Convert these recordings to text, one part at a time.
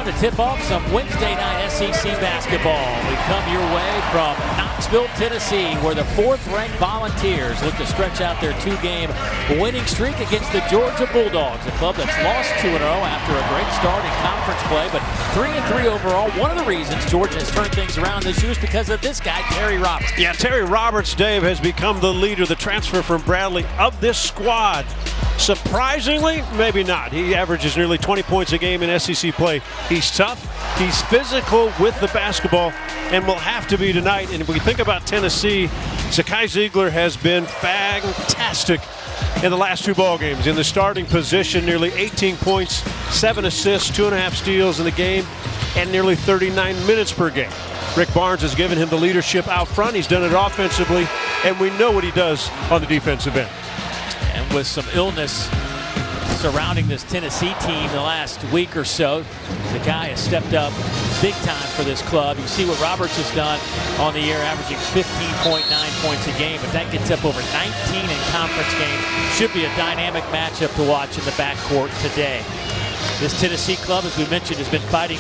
to tip off some Wednesday night SEC basketball. We come your way from Knoxville, Tennessee, where the 4th-ranked Volunteers look to stretch out their 2-game winning streak against the Georgia Bulldogs, a club that's lost 2 in a row after a great start in conference play, but 3-3 overall. One of the reasons Georgia has turned things around this year is because of this guy, Terry Roberts. Yeah, Terry Roberts, Dave, has become the leader, the transfer from Bradley of this squad. Surprisingly, maybe not. He averages nearly 20 points a game in SEC play. He's tough, he's physical with the basketball, and will have to be tonight. And if we think about Tennessee, Zakai Zeigler has been fantastic in the last 2 ball games. In the starting position, nearly 18 points, 7 assists, 2.5 steals in the game, and nearly 39 minutes per game. Rick Barnes has given him the leadership out front. He's done it offensively, and we know what he does on the defensive end. And with some illness surrounding this Tennessee team the last week or so, the guy has stepped up big time for this club. You see what Roberts has done on the year, averaging 15.9 points a game, but that gets up over 19 in conference games. Should be a dynamic matchup to watch in the backcourt today. This Tennessee club, as we mentioned, has been fighting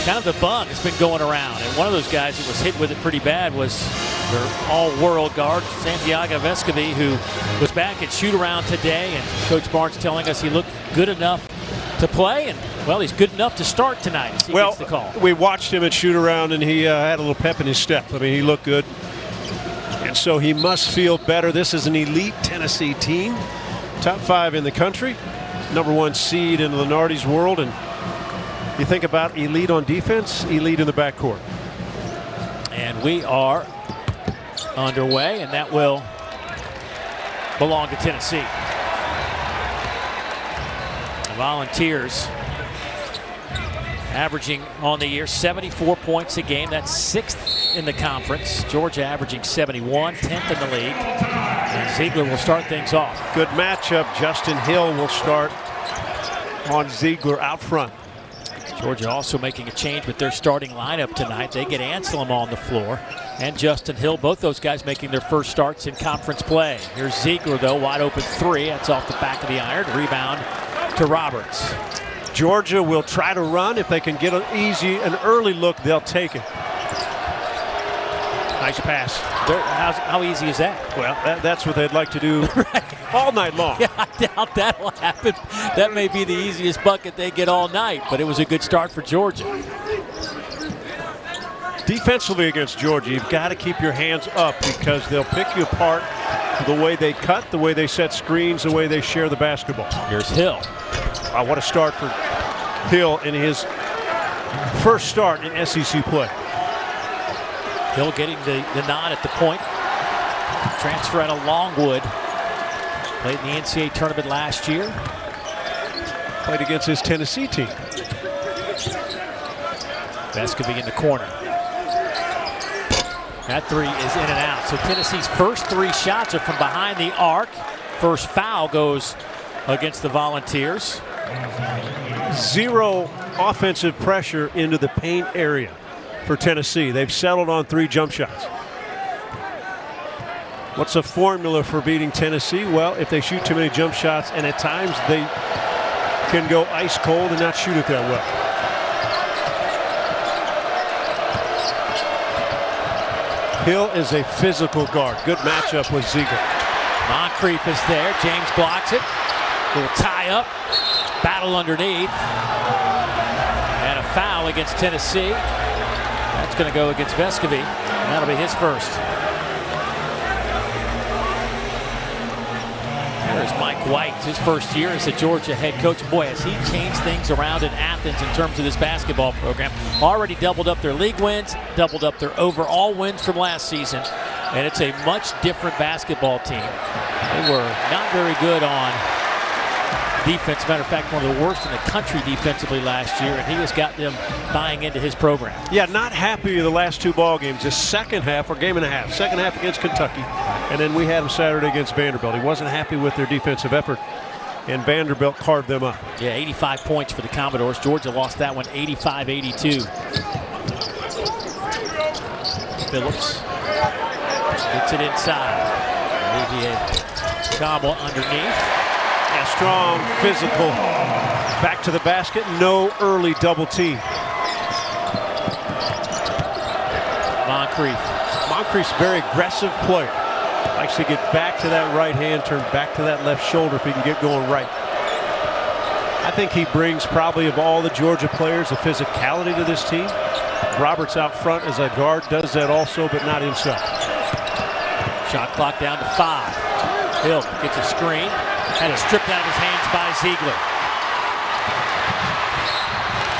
kind of the bug that's been going around. And one of those guys that was hit with it pretty bad was their all-world guard, Santiago Vescovi, who was back at shoot-around today. And Coach Barnes telling us he looked good enough to play. And, well, he's good enough to start tonight as he gets the call. We watched him at shoot-around, and he had a little pep in his step. I mean, he looked good. And so he must feel better. This is an elite Tennessee team, top 5 in the country, #1 seed in Lenardi's world. And you think about elite on defense, elite in the backcourt. And we are underway, and that will belong to Tennessee. The Volunteers averaging on the year 74 points a game. That's 6th in the conference. Georgia averaging 71, 10th in the league. And Zeigler will start things off. Good matchup. Justin Hill will start on Zeigler out front. Georgia also making a change with their starting lineup tonight. They get Anselm on the floor and Justin Hill, both those guys making their first starts in conference play. Here's Zeigler, though, wide open 3. That's off the back of the iron. Rebound to Roberts. Georgia will try to run. If they can get an early look, they'll take it. Nice pass. How easy is that? Well, that's what they'd like to do all night long. Yeah, I doubt that'll happen. That may be the easiest bucket they get all night, but it was a good start for Georgia. Defensively against Georgia, you've got to keep your hands up because they'll pick you apart the way they cut, the way they set screens, the way they share the basketball. Here's Hill. Wow, what a start for Hill in his first start in SEC play. Hill getting the nod at the point. Transfer out of Longwood. Played in the NCAA tournament last year. Played against his Tennessee team. Vescovi in the corner. That 3 is in and out. So Tennessee's first 3 shots are from behind the arc. First foul goes against the Volunteers. 0 offensive pressure into the paint area for Tennessee. They've settled on 3 jump shots. What's a formula for beating Tennessee? Well, if they shoot too many jump shots, and at times they can go ice cold and not shoot it that well. Hill is a physical guard. Good matchup with Zeigler. Moncrief is there. James blocks it. Little tie up. Battle underneath. And a foul against Tennessee. That's going to go against Vescovi. And that'll be his first. There's Mike White, his first year as a Georgia head coach. Boy, has he changed things around in Athens in terms of this basketball program. Already doubled up their league wins, doubled up their overall wins from last season. And it's a much different basketball team. They were not very good on defense. Matter of fact, one of the worst in the country defensively last year, and he has got them buying into his program. Yeah, not happy with the last 2 ball games. The second half, or game and a half, second half against Kentucky, and then we had him Saturday against Vanderbilt. He wasn't happy with their defensive effort, and Vanderbilt carved them up. Yeah, 85 points for the Commodores. Georgia lost that one 85-82. Phillips gets it inside. Olivier Chamba underneath. Yeah, strong, physical. Back to the basket, no early double team. Moncrief's a very aggressive player. Likes to get back to that right hand, turn back to that left shoulder if he can get going right. I think he brings probably of all the Georgia players the physicality to this team. Roberts out front as a guard does that also, but not inside. Shot clock down to 5. Hill gets a screen and it's stripped out of his hands by Ziegler.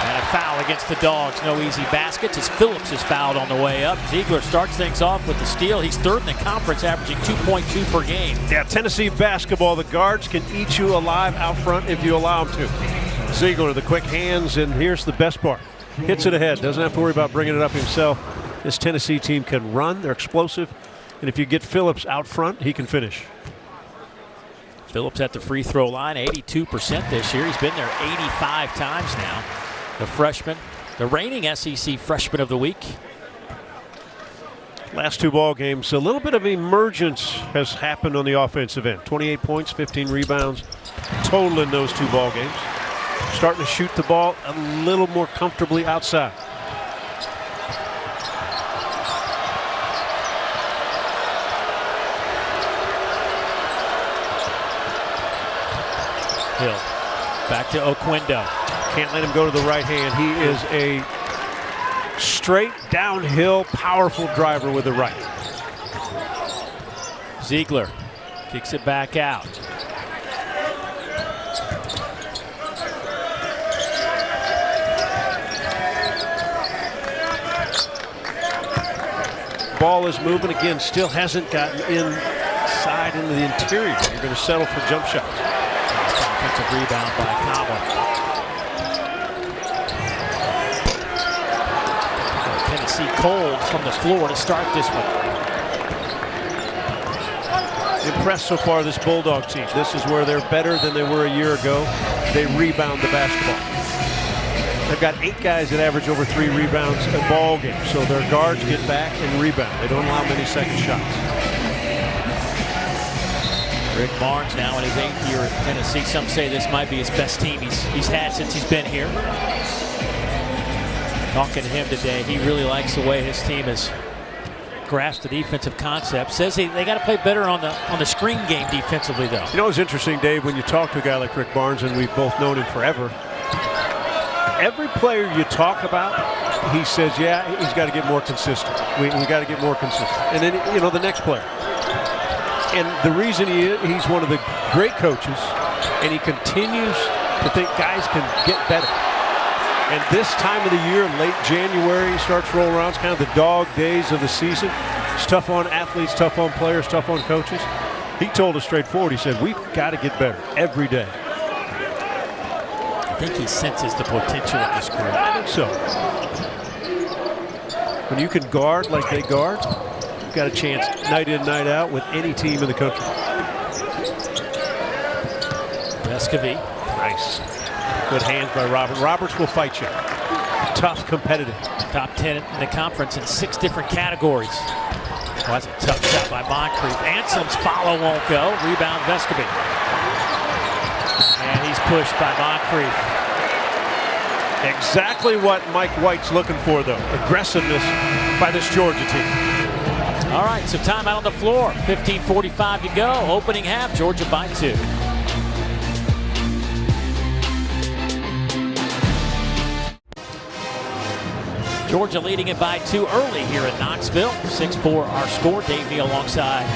And a foul against the Dogs. No easy baskets as Phillips is fouled on the way up. Ziegler starts things off with the steal. He's third in the conference, averaging 2.2 per game. Yeah, Tennessee basketball. The guards can eat you alive out front if you allow them to. Ziegler, the quick hands, and here's the best part. Hits it ahead. Doesn't have to worry about bringing it up himself. This Tennessee team can run. They're explosive. And if you get Phillips out front, he can finish. Phillips at the free throw line, 82% this year. He's been there 85 times now. The freshman, the reigning SEC Freshman of the Week. Last 2 ball games, a little bit of emergence has happened on the offensive end. 28 points, 15 rebounds total in those 2 ball games. Starting to shoot the ball a little more comfortably outside. Hill back to Oquendo. Can't let him go to the right hand. He is a straight downhill, powerful driver with the right. Ziegler kicks it back out. Ball is moving again, still hasn't gotten inside into the interior. You're going to settle for jump shots. Offensive rebound by Cabo. Tennessee cold from the floor to start this one. Impressed so far, this Bulldog team. This is where they're better than they were a year ago. They rebound the basketball. They've got 8 guys that average over 3 rebounds a ball game, so their guards get back and rebound. They don't allow many second shots. Rick Barnes now in his 8th year at Tennessee. Some say this might be his best team he's had since he's been here. Talking to him today, he really likes the way his team has grasped the defensive concept. Says they got to play better on the screen game defensively, though. You know, it's interesting, Dave, when you talk to a guy like Rick Barnes, and we've both known him forever. Every player you talk about, he says, yeah, he's got to get more consistent. We got to get more consistent. And then, you know, the next player. And the reason he's one of the great coaches, and he continues to think guys can get better. And this time of the year, late January, starts rolling around. It's kind of the dog days of the season. It's tough on athletes, tough on players, tough on coaches. He told us straightforward, he said, we've got to get better every day. I think he senses the potential of this group. I think so. When you can guard like they guard, you've got a chance night in, night out with any team in the country. Vescovy. Nice. Good hands by Roberts. Roberts will fight you. Tough, competitive. Top 10 in the conference in 6 different categories. Well, that's a tough shot by Moncrief. Ansom's follow won't go. Rebound Vescovy. And he's pushed by Moncrief. Exactly what Mike White's looking for, though. Aggressiveness by this Georgia team. All right, so timeout on the floor. 15:45 to go. Opening half, Georgia by 2. Georgia leading it by 2 early here at Knoxville. 6-4 our score. Dave Neal alongside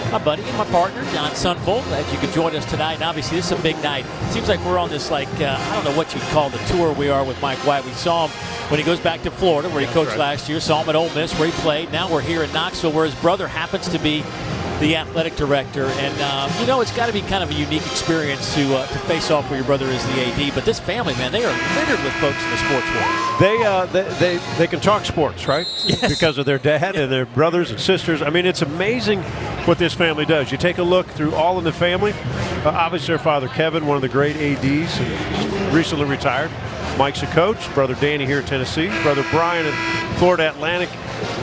my buddy and my partner, John Sunvolt. Glad you could join us tonight. And obviously, this is a big night. Seems like we're on this, I don't know what you'd call the tour we are with Mike White. We saw him when he goes back to Florida, where he coached last year. Saw him at Ole Miss, where he played. Now we're here in Knoxville, where his brother happens to be the athletic director. And, you know, it's got to be kind of a unique experience to face off where your brother is the AD. But this family, man, they are littered with folks in the sports world. They can talk sports, right? Yes. Because of their dad and their brothers and sisters. I mean, it's amazing what this family does. You take a look through all in the family. Obviously, their father, Kevin, one of the great ADs, recently retired. Mike's a coach. Brother Danny here at Tennessee. Brother Brian at Florida Atlantic,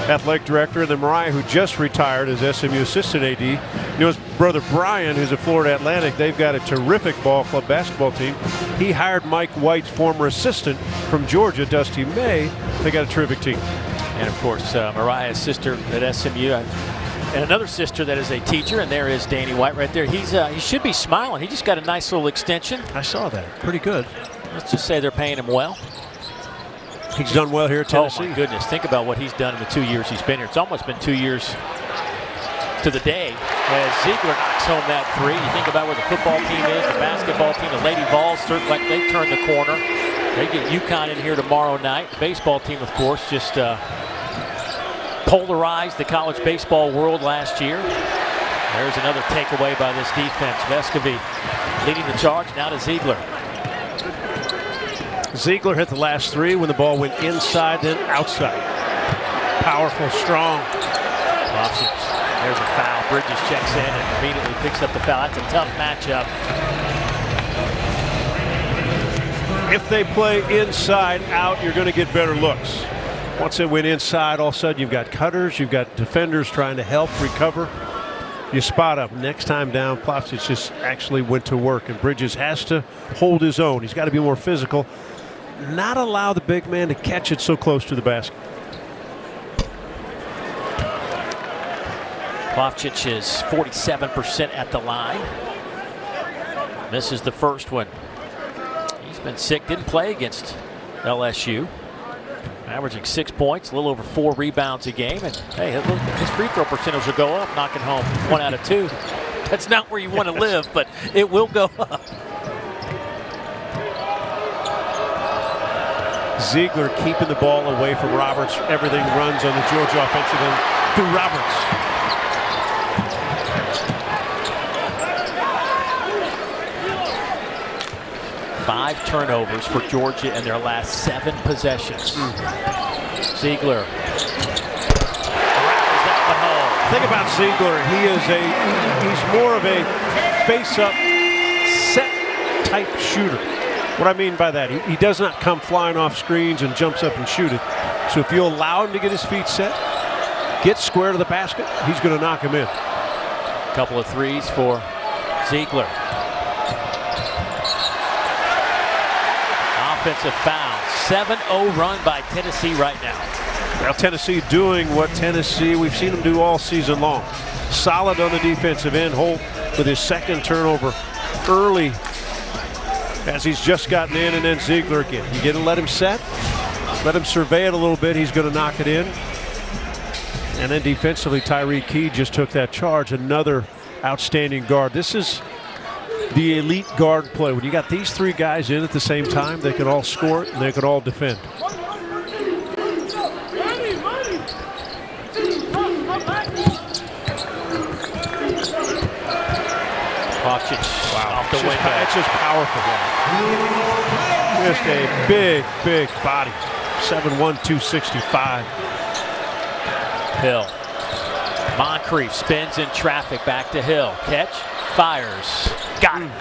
athletic director. And then Mariah, who just retired as SMU assistant AD, You know, his brother Brian, who's at Florida Atlantic, they've got a terrific ball club basketball team. He hired Mike White's former assistant from Georgia, Dusty May. They got a terrific team. And of course, Mariah's sister at SMU, and another sister that is a teacher, and there is Danny White right there. He should be smiling. He just got a nice little extension. I saw that. Pretty good. Let's just say they're paying him well. He's done well here at Tennessee. Oh my goodness, think about what he's done in the 2 years he's been here. It's almost been 2 years to the day as Ziegler knocks home that three. You think about where the football team is, the basketball team, the Lady Vols, like they turned the corner. They get UConn in here tomorrow night. The baseball team, of course, just polarized the college baseball world last year. There's another takeaway by this defense. Vescovy leading the charge, now to Ziegler. Ziegler hit the last three when the ball went inside, then outside. Powerful, strong. There's a foul. Bridges checks in and immediately picks up the foul. That's a tough matchup. If they play inside out, you're going to get better looks. Once they went inside, all of a sudden you've got cutters, you've got defenders trying to help recover. You spot up. Next time down, Plavsic just actually went to work, and Bridges has to hold his own. He's got to be more physical, not allow the big man to catch it so close to the basket. Plavsic is 47% at the line. Misses the first one. He's been sick, didn't play against LSU. Averaging 6 points, a little over 4 rebounds a game. And hey, look, his free throw percentage will go up, knocking home 1 out of 2. That's not where you want to live, but it will go up. Ziegler keeping the ball away from Roberts. Everything runs on the Georgia offensive end through Roberts. Five turnovers for Georgia in their last 7 possessions. Ziegler. Think about Ziegler. He's more of a face-up, set type shooter. What I mean by that, he does not come flying off screens and jumps up and shoot it. So if you allow him to get his feet set, get square to the basket, he's going to knock him in. A couple of threes for Ziegler. Offensive foul. 7-0 run by Tennessee right now. Now Tennessee doing what Tennessee, we've seen them do all season long. Solid on the defensive end. Holt with his second turnover early as he's just gotten in, and then Ziegler again. You get to let him set, let him survey it a little bit. He's going to knock it in. And then defensively, Tyreke Key just took that charge. Another outstanding guard. This is the elite guard play. When you got these 3 guys in at the same time, they can all score and they can all defend. Plavsic off the window. It's just powerful. Just a big, big body. 7'1", 265. Hill. Moncrief spins in traffic, back to Hill. Catch, fires. Got him.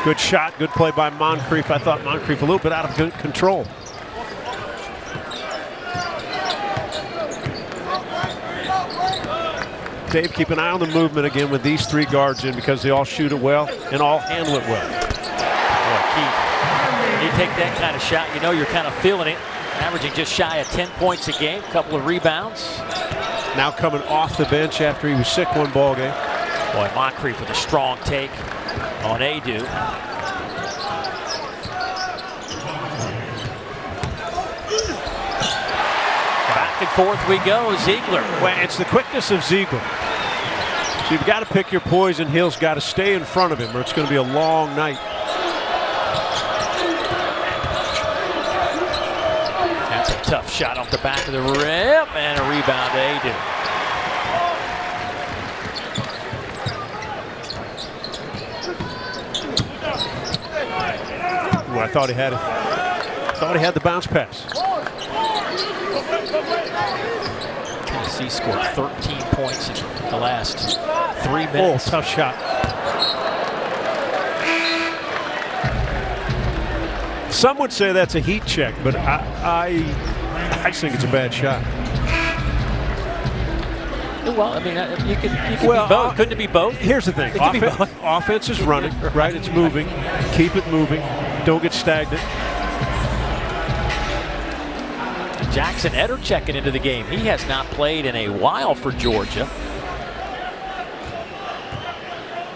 Good shot, good play by Moncrief. I thought Moncrief a little bit out of control. Dave, keep an eye on the movement again with these 3 guards in, because they all shoot it well and all handle it well. Keith, you take that kind of shot, you know you're kind of feeling it. Averaging just shy of 10 points a game, couple of rebounds. Now coming off the bench after he was sick one ball game. Boy, Moncrief with a strong take on Adu. Back and forth we go, Ziegler. Well, it's the quickness of Ziegler. So you've got to pick your poison. Hill's got to stay in front of him, or it's going to be a long night. That's a tough shot off the back of the rim, and a rebound to Adu. Ooh, I thought he had it. Thought he had the bounce pass. Tennessee scored 13 points in the last 3 minutes. Oh, tough shot. Some would say that's a heat check, but I just think it's a bad shot. Well, I mean, you could Well, be both. Couldn't it be both? Here's the thing. It could be both. Offense is running, right? It's moving. Keep it moving. Don't get stagnant. Jackson Eder checking into the game. He has not played in a while for Georgia.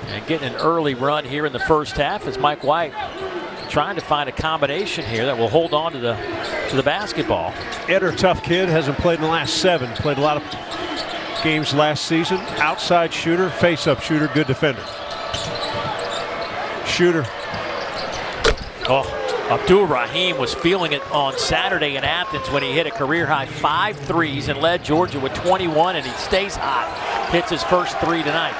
And getting an early run here in the first half as Mike White trying to find a combination here that will hold on to the basketball. Eder, tough kid, hasn't played in the last 7. Played a lot of games last season. Outside shooter, face-up shooter, good defender. Shooter. Oh, Abdul Rahim was feeling it on Saturday in Athens when he hit a career-high 5 threes and led Georgia with 21, and he stays hot. Hits his first 3 tonight.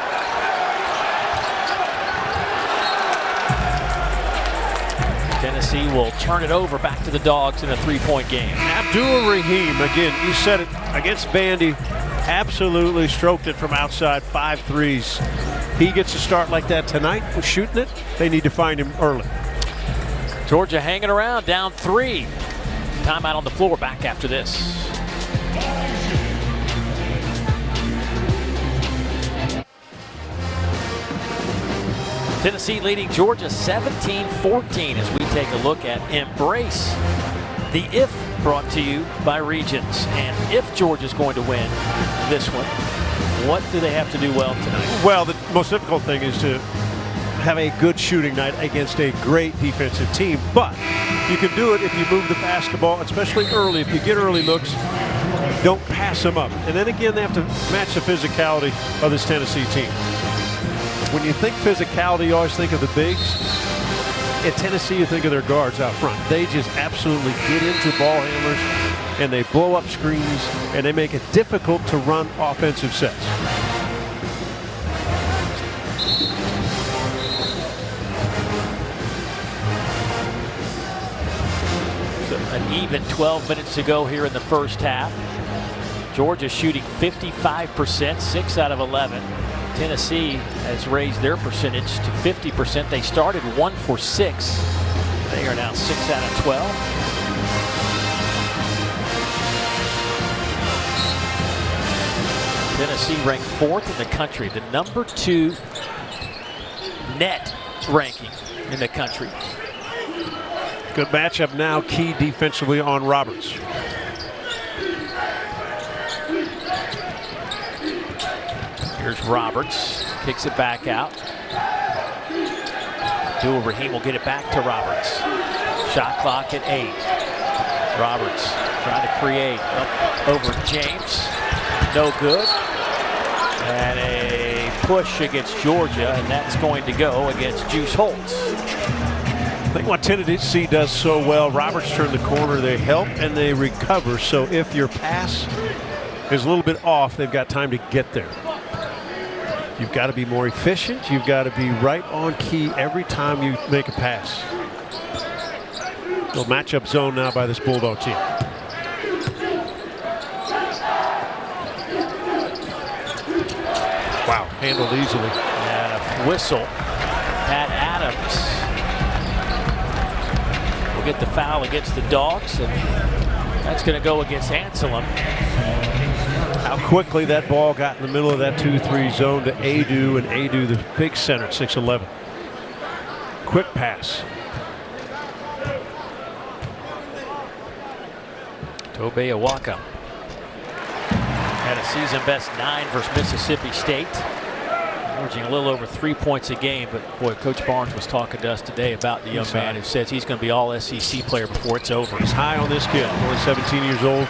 Tennessee will turn it over back to the Dogs in a 3-point game. Abdul Rahim, again, you said it, against Vandy, absolutely stroked it from outside, 5 threes. He gets a start like that tonight with shooting it. They need to find him early. Georgia hanging around, down 3. Timeout on the floor, back after this. Tennessee leading Georgia 17-14 as we take a look at Embrace. The If brought to you by Regions. And if Georgia's going to win this one, what do they have to do well tonight? Well, the most difficult thing is to have a good shooting night against a great defensive team. But you can do it if you move the basketball, especially early. If you get early looks, don't pass them up. And then again, they have to match the physicality of this Tennessee team. When you think physicality, you always think of the bigs. At Tennessee, you think of their guards out front. They just absolutely get into ball handlers, and they blow up screens, and they make it difficult to run offensive sets. An even 12 minutes to go here in the first half. Georgia shooting 55%, 6 out of 11. Tennessee has raised their percentage to 50%. They started 1 for 6. They are now 6 out of 12. Tennessee ranked 4th in the country, the number 2 net ranking in the country. Good matchup now, key defensively on Roberts. Here's Roberts, kicks it back out. Abdul Rahim will get it back to Roberts. Shot clock at 8. Roberts trying to create up over James. No good. And a push against Georgia, and that's going to go against Juice Holtz. I think what Tennessee does so well, Roberts turn the corner, they help and they recover. So if your pass is a little bit off, they've got time to get there. You've got to be more efficient. You've got to be right on key every time you make a pass. Little matchup zone now by this Bulldog team. Wow, handled easily. And a whistle. Pat Adams will get the foul against the Dogs, and that's going to go against Anselem. How quickly that ball got in the middle of that 2-3 zone to Adu, and Adu, the big center, 6'11". Quick pass. Tobe Awaka had a season best 9 versus Mississippi State, averaging a little over 3 points a game. But boy, Coach Barnes was talking to us today about the young man who says he's going to be all SEC player before it's over. He's high on this kid, only 17 years old.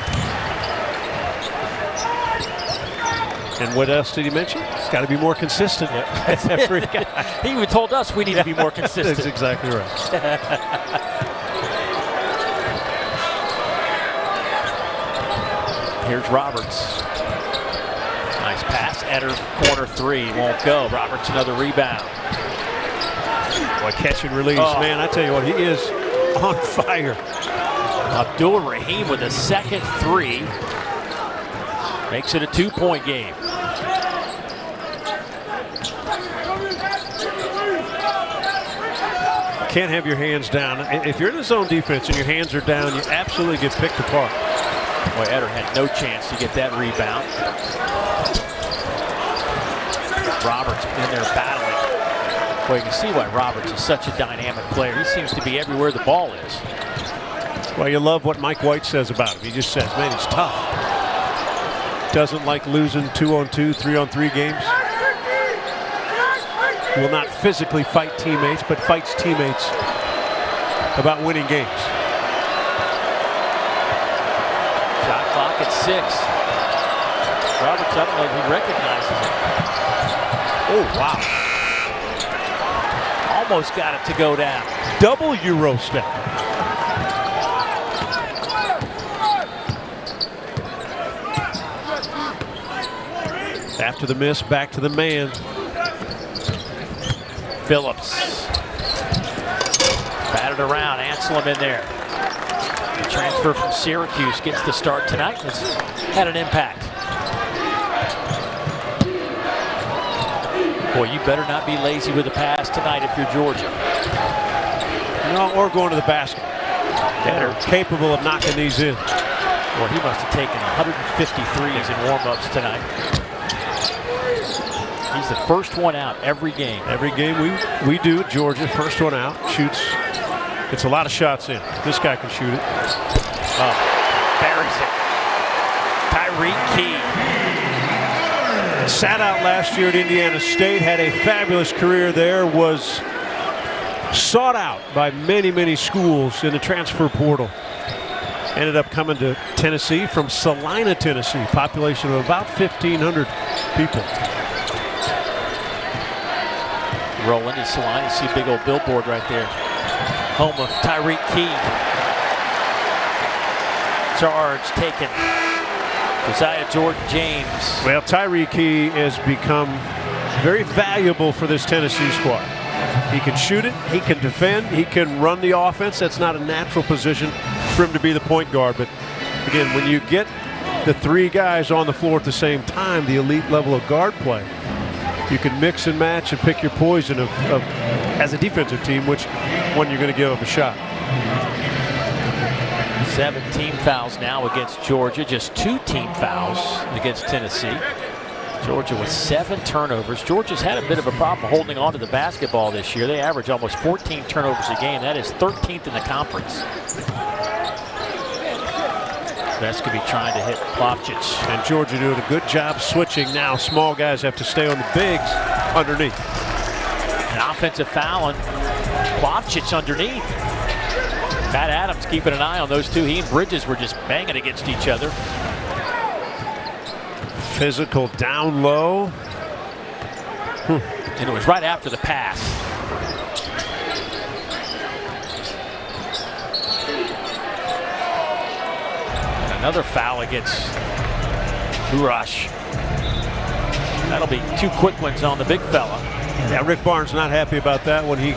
And what else did he mention? It's got to be more consistent. Every guy. He even told us we need to be more consistent. That's exactly right. Here's Roberts. Nice pass. Eder, corner 3. Won't go. Roberts, another rebound. Boy, catch and release. Oh. Man, I tell you what, he is on fire. Abdul Rahim with a second 3. Makes it a 2-point game. Can't have your hands down. If you're in the zone defense and your hands are down, you absolutely get picked apart. Boy, Eder had no chance to get that rebound. Roberts in there battling. Boy, you can see why Roberts is such a dynamic player. He seems to be everywhere the ball is. Well, you love what Mike White says about him. He just says, man, he's tough. Doesn't like losing 2-on-2, 3-on-3 games. Will not physically fight teammates, but fights teammates about winning games. Shot clock at 6. Roberts, I don't know if he recognizes it. Oh, wow. Almost got it to go down. Double Euro step. After the miss, back to the man. Phillips. Batted around, Anselm in there. The transfer from Syracuse gets the start tonight. It's had an impact. Boy, you better not be lazy with the pass tonight if you're Georgia. No, or going to the basket. They're capable of knocking these in. Well, he must have taken 153s in warm-ups tonight. He's the first one out every game. Every game we do at Georgia, first one out, shoots. It's a lot of shots in. This guy can shoot it. Oh, buries it. Tyreke Key. Sat out last year at Indiana State, had a fabulous career there, was sought out by many, many schools in the transfer portal. Ended up coming to Tennessee from Salina, Tennessee, population of about 1,500 people. Rolling to Salina, you see a big old billboard right there. Home of Tyreke Key. Charge taken. Josiah Jordan-James. Well, Tyreke Key has become very valuable for this Tennessee squad. He can shoot it, he can defend, he can run the offense. That's not a natural position for him to be the point guard. But again, when you get the 3 guys on the floor at the same time, the elite level of guard play, you can mix and match and pick your poison of as a defensive team, which one you're going to give up a shot. 7 team fouls now against Georgia, just 2 team fouls against Tennessee. Georgia with 7 turnovers. Georgia's had a bit of a problem holding on to the basketball this year. They average almost 14 turnovers a game. That is 13th in the conference. Vescovi trying to hit Plavsic. And Georgia doing a good job switching now. Small guys have to stay on the bigs underneath. An offensive foul on Plavsic underneath. Pat Adams keeping an eye on those two. He and Bridges were just banging against each other. Physical down low. And it was right after the pass. And another foul against Urash. That'll be 2 quick ones on the big fella. Yeah, Rick Barnes not happy about that when he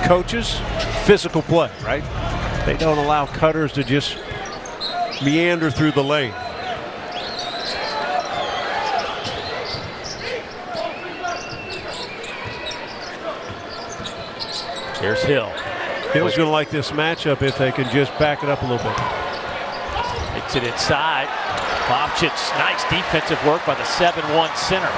coaches physical play, right? They don't allow cutters to just meander through the lane. Here's Hill. Hill's going to like this matchup if they can just back it up a little bit. Takes it inside. Plavsic, nice defensive work by the 7-1 center.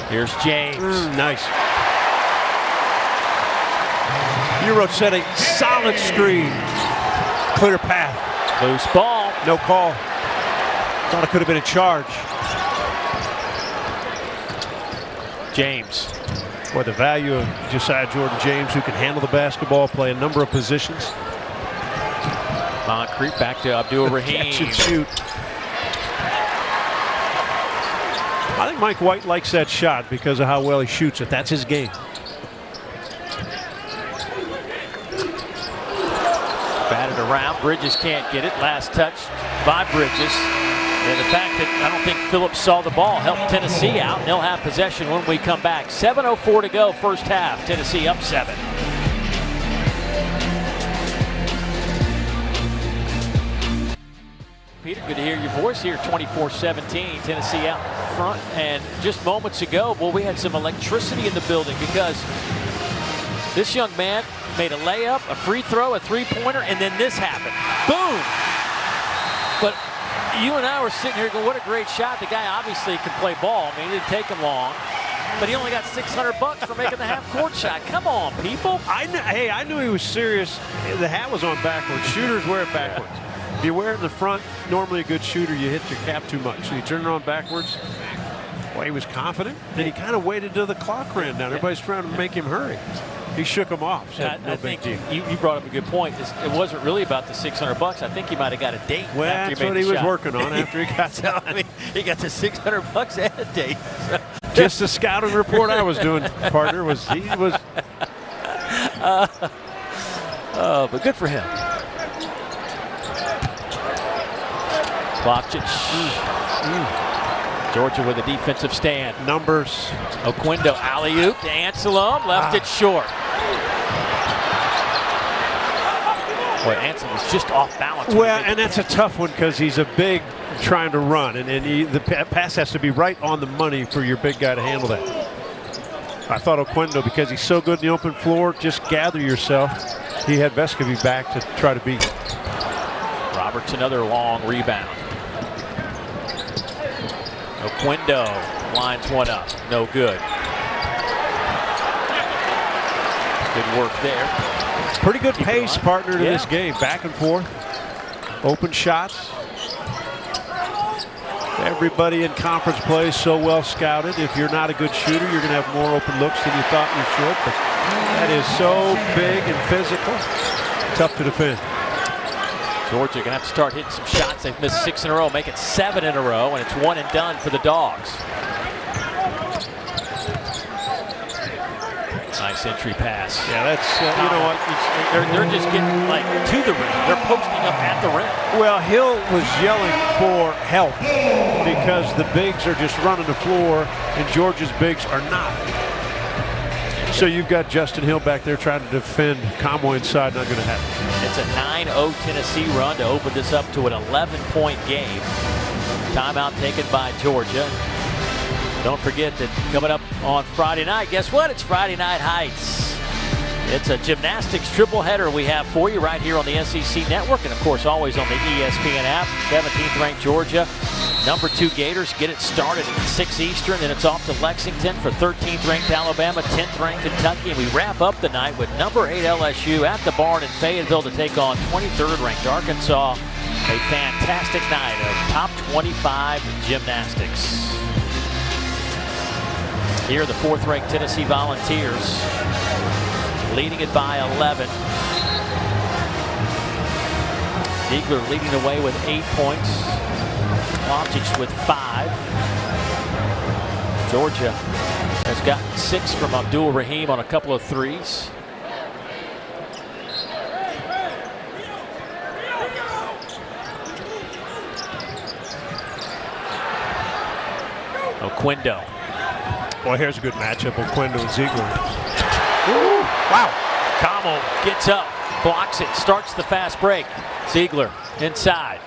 Here's James. Nice. Euro set a solid screen. Clear path. Loose ball. No call. Thought it could have been a charge. James. Boy, the value of Josiah Jordan-James, who can handle the basketball, play a number of positions. Moncrief back to Abdul Rahim. Catch and shoot. I think Mike White likes that shot because of how well he shoots it. That's his game. Batted around. Bridges can't get it. Last touch by Bridges. And the fact that I don't think Phillips saw the ball helped Tennessee out. And they'll have possession when we come back. 7:04 to go, first half. Tennessee up 7. Peter, good to hear your voice here. 24-17, Tennessee out front. And just moments ago, well, we had some electricity in the building because This young man made a layup, a free throw, a three-pointer, and then this happened. Boom! But you and I were sitting here going, what a great shot. The guy obviously can play ball. I mean, it didn't take him long. But he only got $600 for making the half-court shot. Come on, people. I knew he was serious. The hat was on backwards. Shooters wear it backwards. If you wear it in the front, normally a good shooter, you hit your cap too much. So you turn it on backwards. Well, he was confident, and he kind of waited till the clock ran down. Everybody's trying to make him hurry. He shook him off. So I think you brought up a good point. It wasn't really about the $600. I think he might have got a date. Well, after that's what he was working on after he got so, I mean, he got the $600 and a date. Just the scouting report I was doing, partner, was he was. But good for him. Plavsic. Georgia with a defensive stand. Numbers. Oquendo alley-oop to Anselm, left it short. Boy, Anselm was just off balance. Well, and that's a tough one because he's a big trying to run, and the pass has to be right on the money for your big guy to handle that. I thought Oquendo, because he's so good in the open floor, just gather yourself. He had Vescovi back to try to beat. Roberts another long rebound. Oquendo lines one up, no good. Good work there. Pretty good pace, partner, to this game. Back and forth, open shots. Everybody in conference play is so well scouted. If you're not a good shooter, you're going to have more open looks than you thought you should. But that is so big and physical, tough to defend. Georgia going to have to start hitting some shots. They've missed 6 in a row, make it 7 in a row, and it's 1 and done for the Dogs. Nice entry pass. Yeah, that's, you know what? They're just getting, like, to the rim. They're posting up at the rim. Well, Hill was yelling for help because the bigs are just running the floor, and Georgia's bigs are not. So you've got Justin Hill back there trying to defend Conway inside. Not going to happen. It's a 9-0 Tennessee run to open this up to an 11-point game. Timeout taken by Georgia. Don't forget that coming up on Friday night, guess what? It's Friday Night Heights. It's a gymnastics triple header we have for you right here on the SEC Network, and of course always on the ESPN app. 17th ranked Georgia, number 2 Gators get it started at 6 Eastern, then it's off to Lexington for 13th ranked Alabama, 10th ranked Kentucky, and we wrap up the night with number 8 LSU at the Barn in Fayetteville to take on 23rd ranked Arkansas. A fantastic night of top 25 gymnastics. Here, the 4th ranked Tennessee Volunteers leading it by 11. Ziegler leading the way with 8 points. Plavsic with 5. Georgia has gotten 6 from Abdul Rahim on a couple of threes. Oquendo. Boy, here's a good matchup. Oquendo and Ziegler. Ooh, wow. Como gets up, blocks it, starts the fast break. Ziegler inside.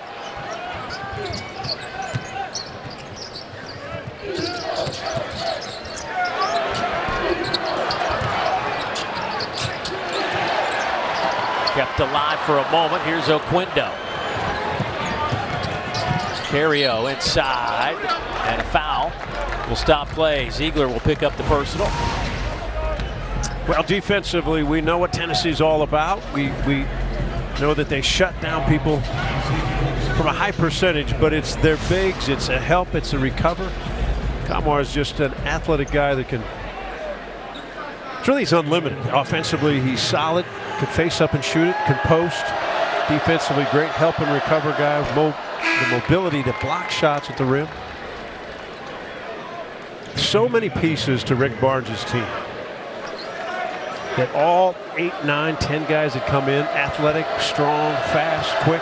Kept alive for a moment. Here's Oquendo. Cario inside, and a foul will stop play. Ziegler will pick up the personal. Well, defensively, we know what Tennessee's all about. We know that they shut down people from a high percentage, but it's their bigs, it's a help, it's a recover. Kamar is just an athletic guy that can, he's unlimited. Offensively, he's solid, can face up and shoot it, can post. Defensively, great help and recover guy, the mobility to block shots at the rim. So many pieces to Rick Barnes' team. That all 8, 9, 10 guys that come in, athletic, strong, fast, quick.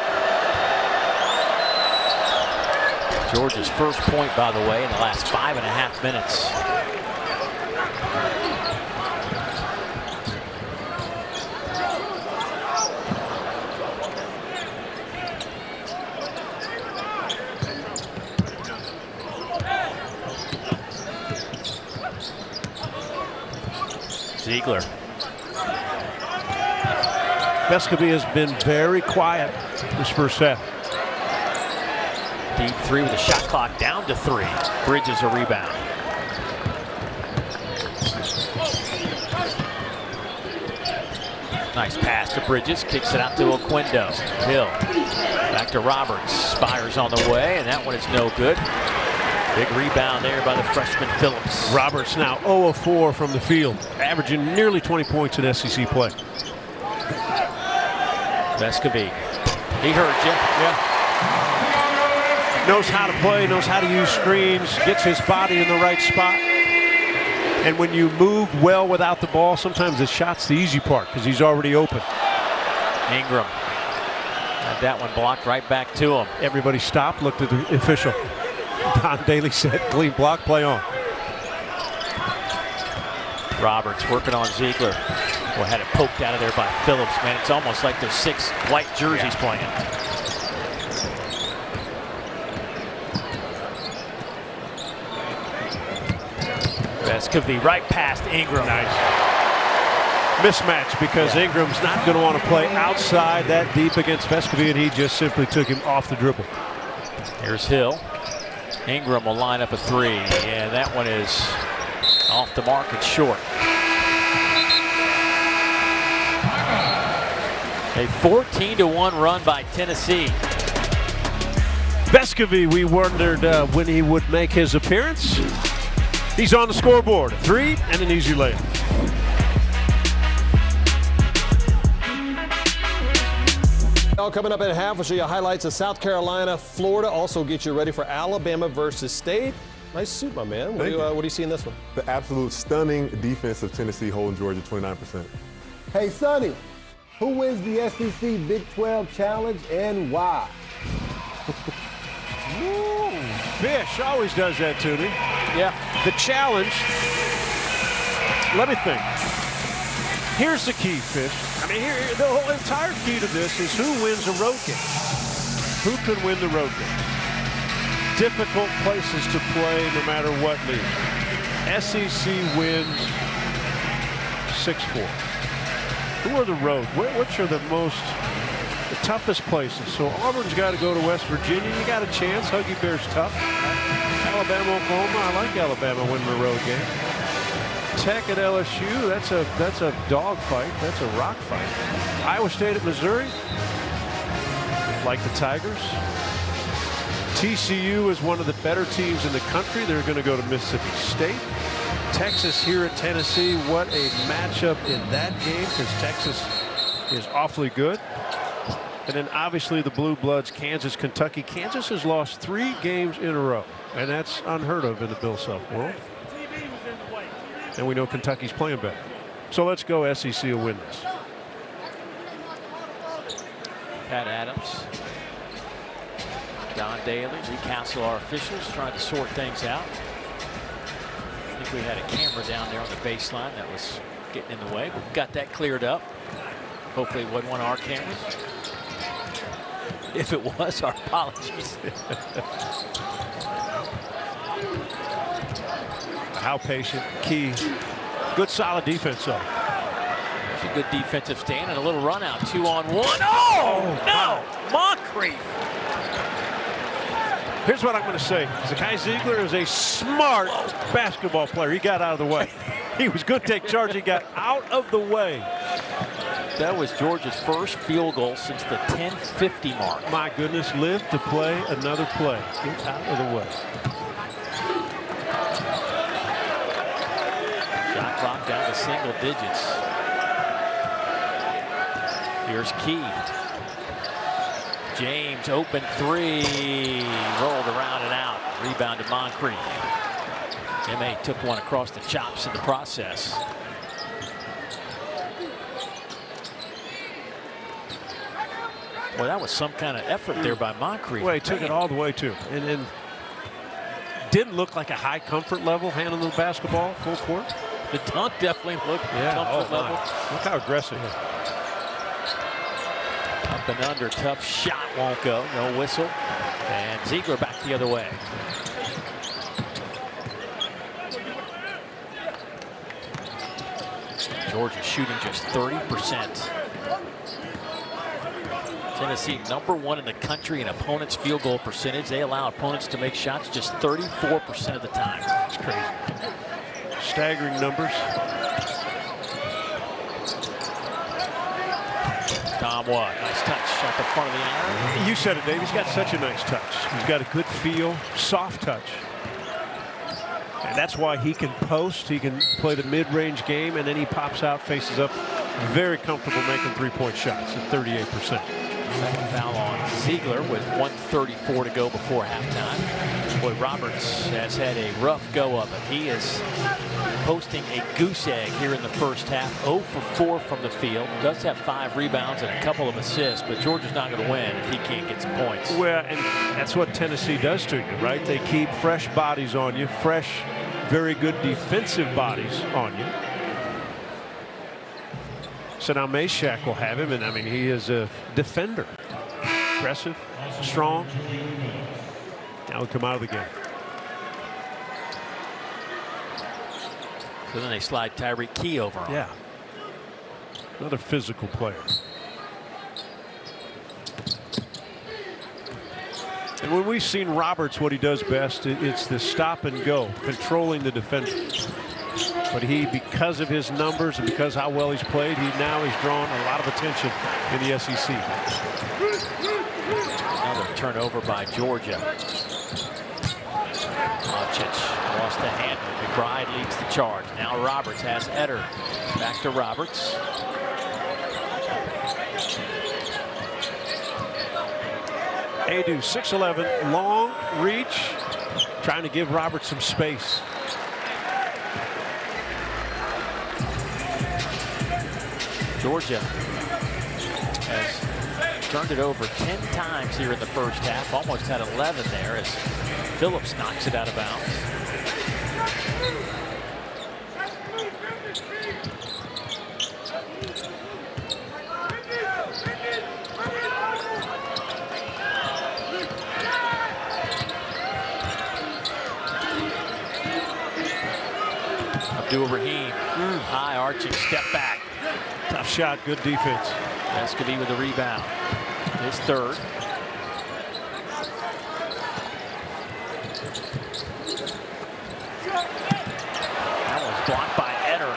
Georgia's first point, by the way, in the last 5.5 minutes. Ziegler Vescovi has been very quiet this first half. Deep three with the shot clock down to 3. Bridges a rebound. Nice pass to Bridges, kicks it out to Oquendo. Hill, back to Roberts, fires on the way, and that one is no good. Big rebound there by the freshman Phillips. Roberts now 0 of 4 from the field, averaging nearly 20 points in SEC play. Vescovi, he heard you. Yeah. Knows how to play, knows how to use screens, gets his body in the right spot. And when you move well without the ball, sometimes the shot's the easy part because he's already open. Ingram had that one blocked right back to him. Everybody stopped, looked at the official. Don Daly said, clean block, play on. Roberts working on Ziegler. Well, had it poked out of there by Phillips, man. It's almost like there's 6 white jerseys playing. Vescovi right past Ingram. Nice. Mismatch because Ingram's not going to want to play outside that deep against Vescovi, and he just simply took him off the dribble. Here's Hill. Ingram will line up a 3, and that one is off the mark and short. A 14-1 run by Tennessee. Vescovi, we wondered when he would make his appearance. He's on the scoreboard, a 3 and an easy layup. Coming up at half, we'll show you highlights of South Carolina, Florida. Also get you ready for Alabama versus State. Nice suit, my man. What do you see in this one? The absolute stunning defense of Tennessee holding Georgia 29%. Hey, Sonny, who wins the SEC Big 12 Challenge and why? Ooh, Fish always does that to me. Yeah. The challenge, let me think. Here's the key, Fish. I mean, the whole entire key to this is who wins a road game. Who can win the road game? Difficult places to play no matter what league. SEC wins 6-4. Who are the road? Which are the toughest places? So Auburn's got to go to West Virginia. You got a chance. Huggy Bear's tough. Alabama, Oklahoma. I like Alabama winning the road game. Tech at LSU. That's a dog fight. That's a rock fight. Iowa State at Missouri. Like the Tigers. TCU is one of the better teams in the country. They're going to go to Mississippi State. Texas here at Tennessee. What a matchup in that game because Texas is awfully good. And then obviously the Blue Bloods, Kansas, Kentucky. Kansas has lost 3 games in a row, and that's unheard of in the Bill Self world. And we know Kentucky's playing better. So let's go SEC will win this. Pat Adams. Don Daly, Lee Council, our officials trying to sort things out. I think we had a camera down there on the baseline that was getting in the way, but we got that cleared up. Hopefully it wasn't one of our cameras. If it was, our apologies. How patient, key. Good solid defense though. It's a good defensive stand and a little run out. 2-on-1. Oh, no! Moncrief. Here's what I'm going to say. Zakai Ziegler is a smart basketball player. He got out of the way. He was good to take charge. He got out of the way. That was Georgia's first field goal since the 10:50 mark. My goodness, live to play another play. Get out of the way. Shot clock down to single digits. Here's Key. James, open 3. Rolled around and out. Rebound to Moncrief. M.A. took one across the chops in the process. Well, that was some kind of effort there by Moncrief. Well, he took it all the way too. And didn't look like a high comfort level handling the basketball full court. The dunk definitely looked comfort level. Look how aggressive. Up and under, tough shot won't go. No whistle. And Ziegler back the other way. Georgia shooting just 30%. Tennessee #1 in the country in opponents' field goal percentage. They allow opponents to make shots just 34% of the time. It's crazy. Staggering numbers. Tom Watt, nice touch at the front of the iron. You said it, Dave. He's got such a nice touch. He's got a good feel, soft touch. And that's why he can post, he can play the mid-range game, and then he pops out, faces up, very comfortable making three-point shots at 38%. Second foul on Ziegler with 1:34 to go before halftime. Boy, Roberts has had a rough go of it. He is posting a goose egg here in the first half. 0 for 4 from the field. Does have 5 rebounds and a couple of assists, but Georgia's not going to win if he can't get some points. Well, and that's what Tennessee does to you, right? They keep fresh bodies on you, fresh, very good defensive bodies on you. So now Meshack will have him, and I mean, he is a defender. Aggressive, strong. Now he'll come out of the game. So then they slide Tyreek Key over on. Yeah. Another physical player. And when we've seen Roberts, what he does best, it's the stop and go, controlling the defender. But he, because of his numbers and because how well he's played, now he's drawn a lot of attention in the SEC. Another turnover by Georgia. Mocic lost the handle. McBride leads the charge. Now Roberts has Eder. Back to Roberts. Adu, 6'11", long reach, trying to give Roberts some space. Georgia has turned it over 10 times here in the first half. Almost had 11 there as Phillips knocks it out of bounds. Abdul-Rahim, high arching step back. Tough shot, good defense. Vescovi with the rebound. His third. That was blocked by Eder.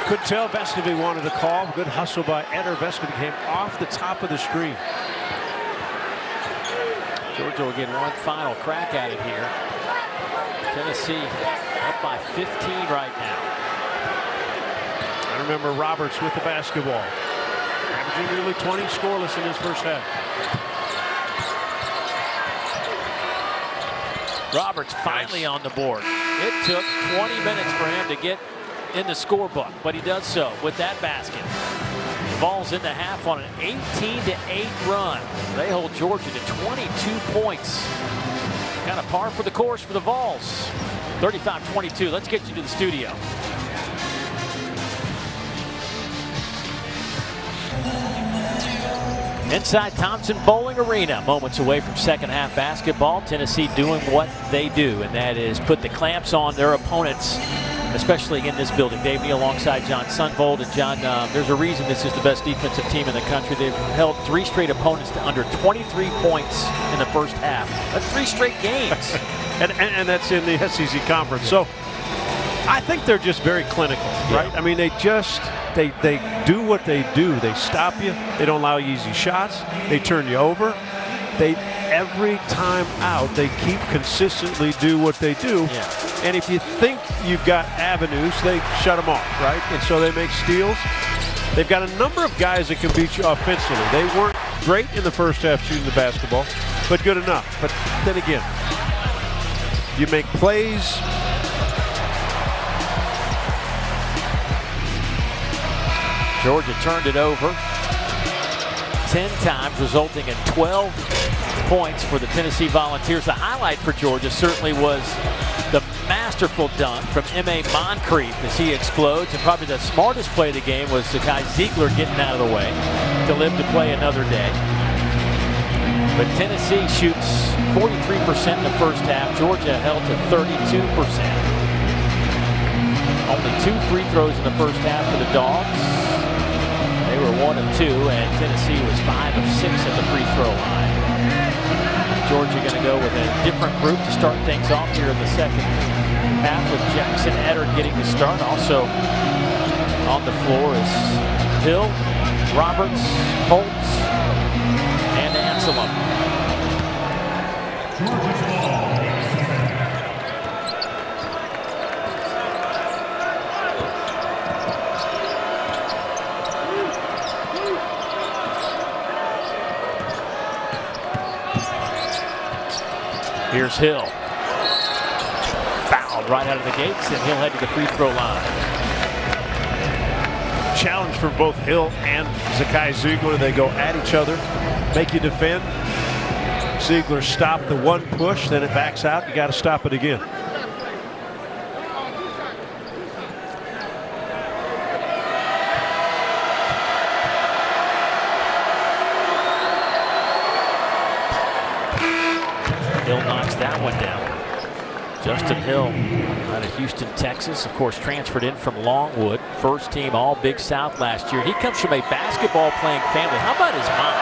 Could tell Vescovi wanted a call. Good hustle by Eder. Vescovi came off the top of the screen. Georgia will get one final crack at it here. Tennessee up by 15 right now. I remember Roberts with the basketball. Averaging nearly 20 scoreless in his first half. Roberts finally on the board. It took 20 minutes for him to get in the scorebook, but he does so with that basket. The Vols in the half on an 18-8 run. They hold Georgia to 22 points. Kind of par for the course for the Vols. 35-22. Let's get you to the studio. Inside Thompson Bowling Arena, moments away from second half basketball. Tennessee doing what they do, and that is put the clamps on their opponents, especially in this building. Dave Neal alongside John Sunvold. And John, there's a reason this is the best defensive team in the country. They've held 3 straight opponents to under 23 points in the first half. That's 3 straight games. and that's in the SEC conference. So I think they're just very clinical, right? Yeah. I mean, they do what they do. They stop you. They don't allow you easy shots. They turn you over. Every time out, they keep consistently do what they do. Yeah. And if you think you've got avenues, they shut them off, right? And so they make steals. They've got a number of guys that can beat you offensively. They weren't great in the first half shooting the basketball, but good enough. But then again, you make plays. Georgia turned it over 10 times, resulting in 12 points for the Tennessee Volunteers. The highlight for Georgia certainly was the masterful dunk from M.A. Moncrief as he explodes. And probably the smartest play of the game was the guy Ziegler getting out of the way to live to play another day. But Tennessee shoots 43% in the first half. Georgia held to 32%. Only 2 free throws in the first half for the Dogs. They were 1 of 2, and Tennessee was 5 of 6 at the free throw line. Georgia going to go with a different group to start things off here in the second half, with Jackson Eddard getting the start. Also on the floor is Hill, Roberts, Holtz, and Anselem. Here's Hill. Fouled right out of the gates, and he'll head to the free throw line. Challenge for both Hill and Zakai Ziegler. They go at each other, make you defend. Ziegler stopped the one push, then it backs out. You got to stop it again. Hill knocks that one down. Justin Hill out of Houston, Texas, of course, transferred in from Longwood. First team All Big South last year. He comes from a basketball playing family. How about his mom?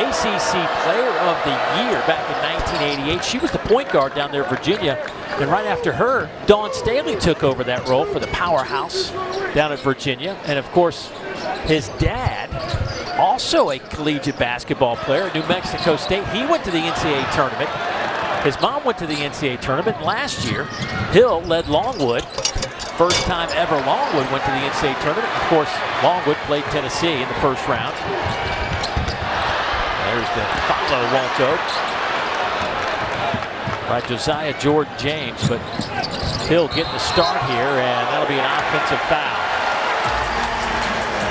ACC Player of the Year back in 1988. She was the point guard down there in Virginia. And right after her, Dawn Staley took over that role for the powerhouse down at Virginia. And of course, his dad, also a collegiate basketball player at New Mexico State. He went to the NCAA tournament. His mom went to the NCAA tournament last year. Hill led Longwood. First time ever Longwood went to the NCAA tournament. Of course, Longwood played Tennessee in the first round. There's the follow, won't go. By Josiah Jordan James, but Hill getting the start here, and that'll be an offensive foul.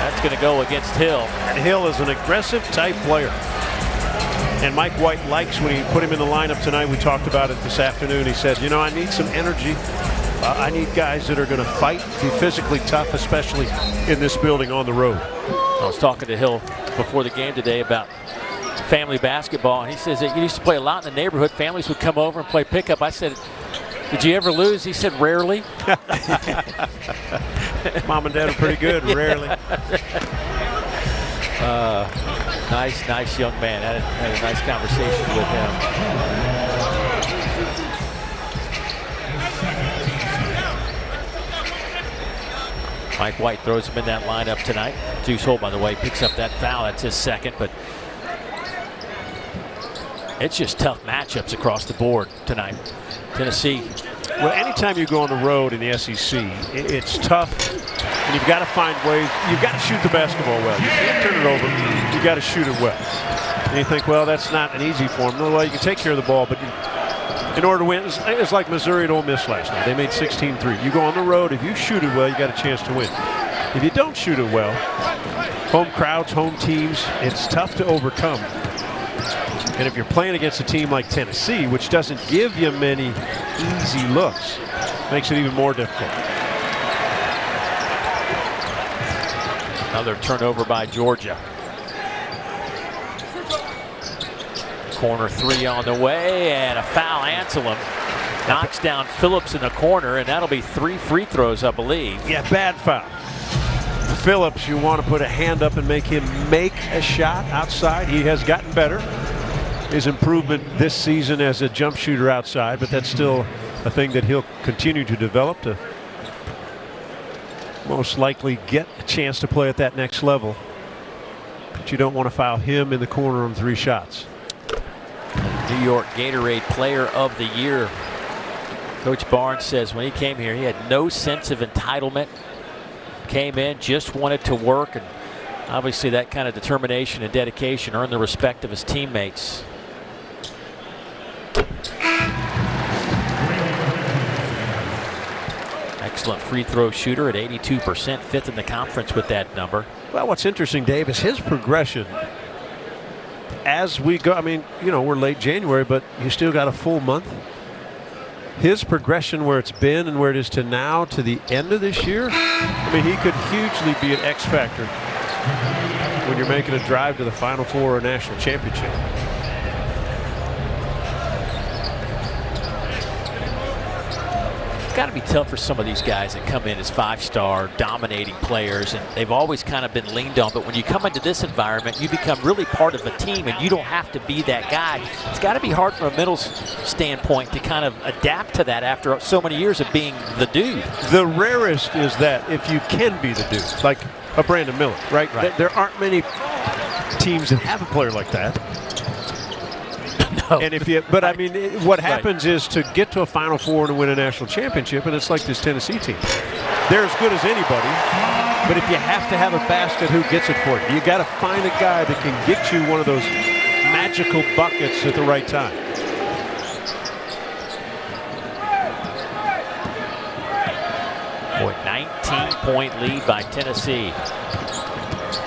That's going to go against Hill. And Hill is an aggressive type player. And Mike White likes when he put him in the lineup tonight. We talked about it this afternoon. He said, you know, I need some energy. I need guys that are going to fight, be physically tough, especially in this building on the road. I was talking to Hill before the game today about family basketball, and he says that you used to play a lot in the neighborhood. Families would come over and play pickup. I said, did you ever lose? He said, rarely. Mom and Dad are pretty good, rarely. Nice young man. Had a nice conversation with him. Mike White throws him in that lineup tonight. Deuce Holt, by the way, picks up that foul. That's his second, but it's just tough matchups across the board tonight. Tennessee. Well, anytime you go on the road in the SEC, it's tough, and you've got to find ways. You've got to shoot the basketball well. You can't turn it over. You've got to shoot it well. And you think, well, that's not an easy form. No, well, you can take care of the ball, but in order to win, it's like Missouri at Ole Miss last night. They made 16 threes. You go on the road, if you shoot it well, you got a chance to win. If you don't shoot it well, home crowds, home teams, it's tough to overcome. And if you're playing against a team like Tennessee, which doesn't give you many easy looks, makes it even more difficult. Another turnover by Georgia. Corner three on the way, and a foul. Anselem knocks down Phillips in the corner, and that'll be 3 free throws, I believe. Yeah, bad foul. Phillips, you want to put a hand up and make him make a shot outside. He has gotten better. His improvement this season as a jump shooter outside, but that's still a thing that he'll continue to develop to most likely get a chance to play at that next level. But you don't want to foul him in the corner on 3 shots. New York Gatorade Player of the Year. Coach Barnes says when he came here, he had no sense of entitlement. Came in, just wanted to work, and obviously that kind of determination and dedication earned the respect of his teammates. Excellent free throw shooter at 82%, 5th in the conference with that number. Well, what's interesting, Dave, is his progression as we go. I mean, you know, we're late January, but you still got a full month. His progression where it's been and where it is to now to the end of this year, I mean, he could hugely be an X factor when you're making a drive to the Final Four or national championship. got to be tough for some of these guys that come in as 5-star dominating players, and they've always kind of been leaned on. But when you come into this environment, you become really part of a team, and you don't have to be that guy. It's got to be hard from a mental standpoint to kind of adapt to that after so many years of being the dude. The rarest is that if you can be the dude, like a Brandon Miller, right? There aren't many teams that have a player like that. No. And if you, but I mean, what happens is to get to a Final Four and win a national championship, and it's like this Tennessee team. They're as good as anybody, but if you have to have a basket, who gets it for you? You got to find a guy that can get you one of those magical buckets at the right time. Boy, 19-point lead by Tennessee.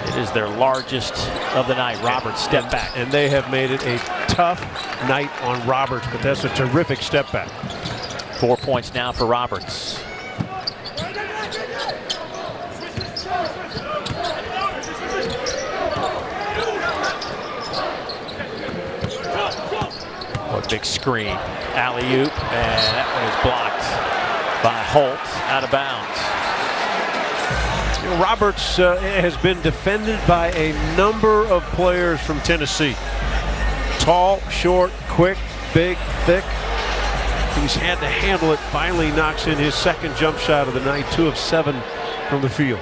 It is their largest of the night. Roberts step back. And they have made it a tough night on Roberts, but that's a terrific step back. 4 points now for Roberts. Oh, big screen. Alley-oop, and that one is blocked by Holt, out of bounds. Roberts has been defended by a number of players from Tennessee. Tall, short, quick, big, thick. He's had to handle it. Finally knocks in his second jump shot of the night, 2 of 7 from the field.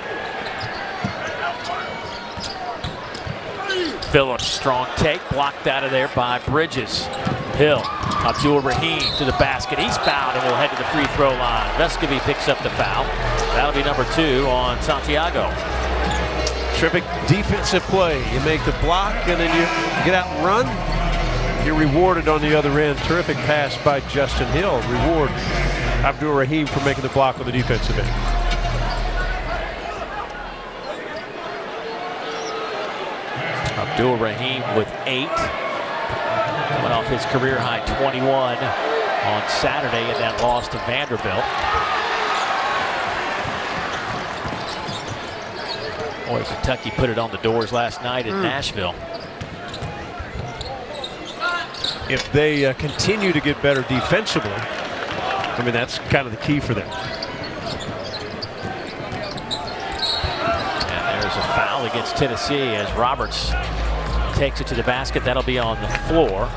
Phillips, strong take, blocked out of there by Bridges. Hill, Abdul Rahim to the basket. He's fouled and will head to the free throw line. Vescovy picks up the foul. That'll be number 2 on Santiago. Terrific defensive play. You make the block and then you get out and run. You're rewarded on the other end. Terrific pass by Justin Hill. Reward Abdul Rahim for making the block on the defensive end. Abdul Rahim with 8. Coming off his career high 21 on Saturday in that loss to Vanderbilt. Boy, Kentucky put it on the doors last night in Nashville. If they continue to get better defensively, I mean, that's kind of the key for them. And there's a foul against Tennessee as Roberts takes it to the basket. That'll be on the floor.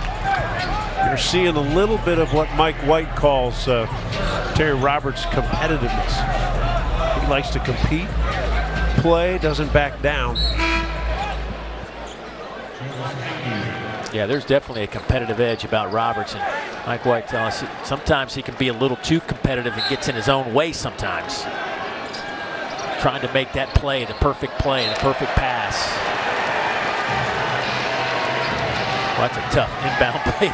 You're seeing a little bit of what Mike White calls Terry Roberts' competitiveness. He likes to compete, play, doesn't back down. Yeah, there's definitely a competitive edge about Roberts, and Mike White tells us sometimes he can be a little too competitive and gets in his own way sometimes. Trying to make that play, the perfect pass. Well, that's a tough inbound play.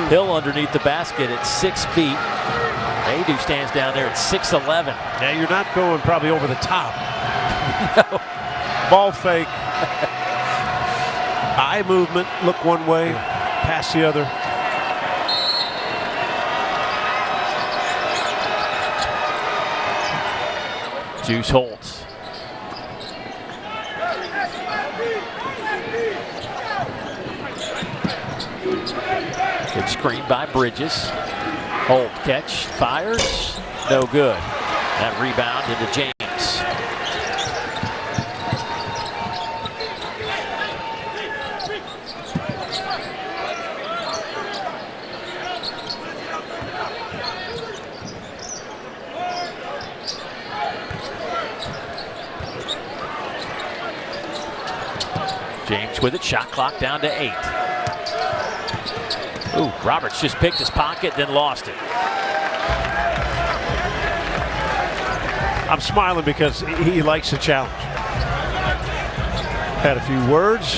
Hill underneath the basket at 6 feet. Adu stands down there at 6'11". Now you're not going probably over the top. No. Ball fake. Eye movement, look one way, pass the other. Juice Holtz. Good screen by Bridges. Holt catch, fires, no good. That rebound into James. James with it, shot clock down to 8. Ooh, Roberts just picked his pocket, then lost it. I'm smiling because he likes the challenge. Had a few words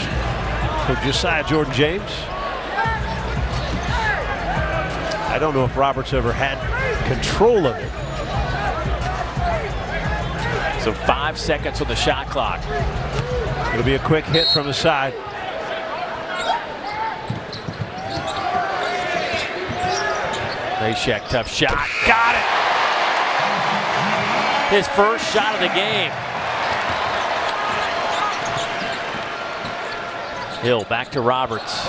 for Josiah Jordan-James. I don't know if Roberts ever had control of it. So 5 seconds on the shot clock. It'll be a quick hit from the side. Leshek, tough shot. Got it! His first shot of the game. Hill back to Roberts.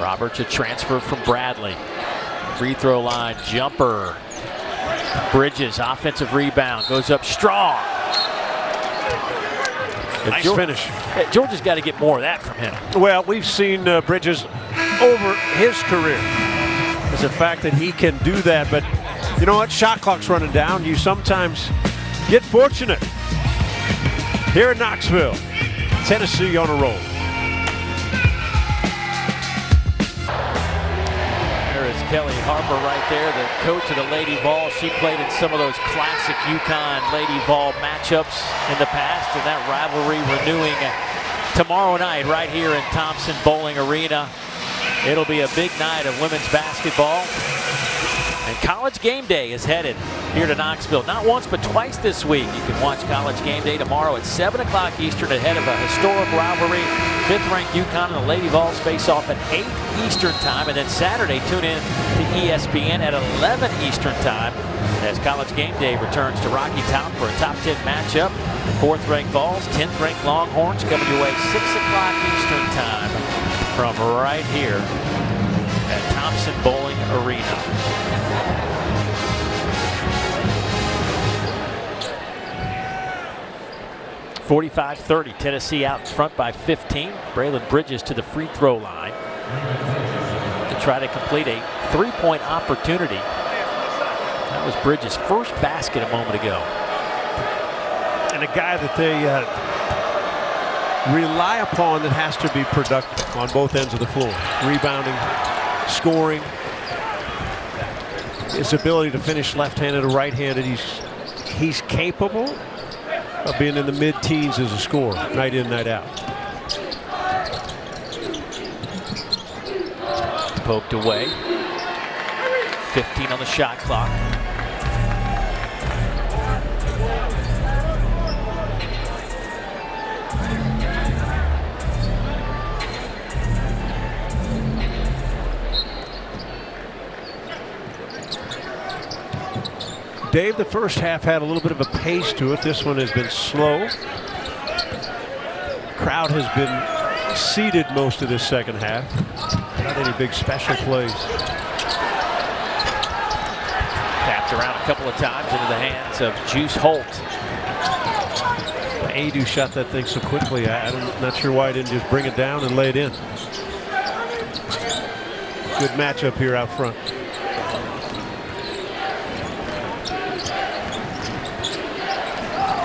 Roberts, a transfer from Bradley. Free throw line jumper. Bridges, offensive rebound, goes up strong. Nice finish. Georgia's got to get more of that from him. Well, we've seen Bridges over his career. It's a fact that he can do that, but you know what? Shot clock's running down. You sometimes get fortunate. Here in Knoxville, Tennessee on a roll. There is Kelly Harper right there, the coach of the Lady Vol. She played in some of those classic UConn Lady Vol matchups in the past, and that rivalry renewing tomorrow night right here in Thompson Bowling Arena. It'll be a big night of women's basketball. And College Game Day is headed here to Knoxville. Not once, but twice this week. You can watch College Game Day tomorrow at 7 o'clock Eastern ahead of a historic rivalry. 5th-ranked UConn and the Lady Vols face off at 8 Eastern time. And then Saturday, tune in to ESPN at 11 Eastern time as College Game Day returns to Rocky Top for a top 10 matchup. 4th-ranked Vols, 10th-ranked Longhorns coming your way 6 o'clock Eastern time from right here at Thompson Bowling Arena. .45-30, Tennessee out in front by 15. Braylon Bridges to the free throw line to try to complete a three-point opportunity. That was Bridges' first basket a moment ago. And a guy that they rely upon that has to be productive on both ends of the floor. Rebounding, scoring, his ability to finish left-handed or right-handed. He's capable of being in the mid-teens as a scorer, night in, night out. Poked away. 15 on the shot clock. Dave, the first half had a little bit of a pace to it. This one has been slow. Crowd has been seated most of this second half. Not any big special plays. Tapped around a couple of times into the hands of Juice Holt. Adu shot that thing so quickly. I'm not sure why he didn't just bring it down and lay it in. Good matchup here out front.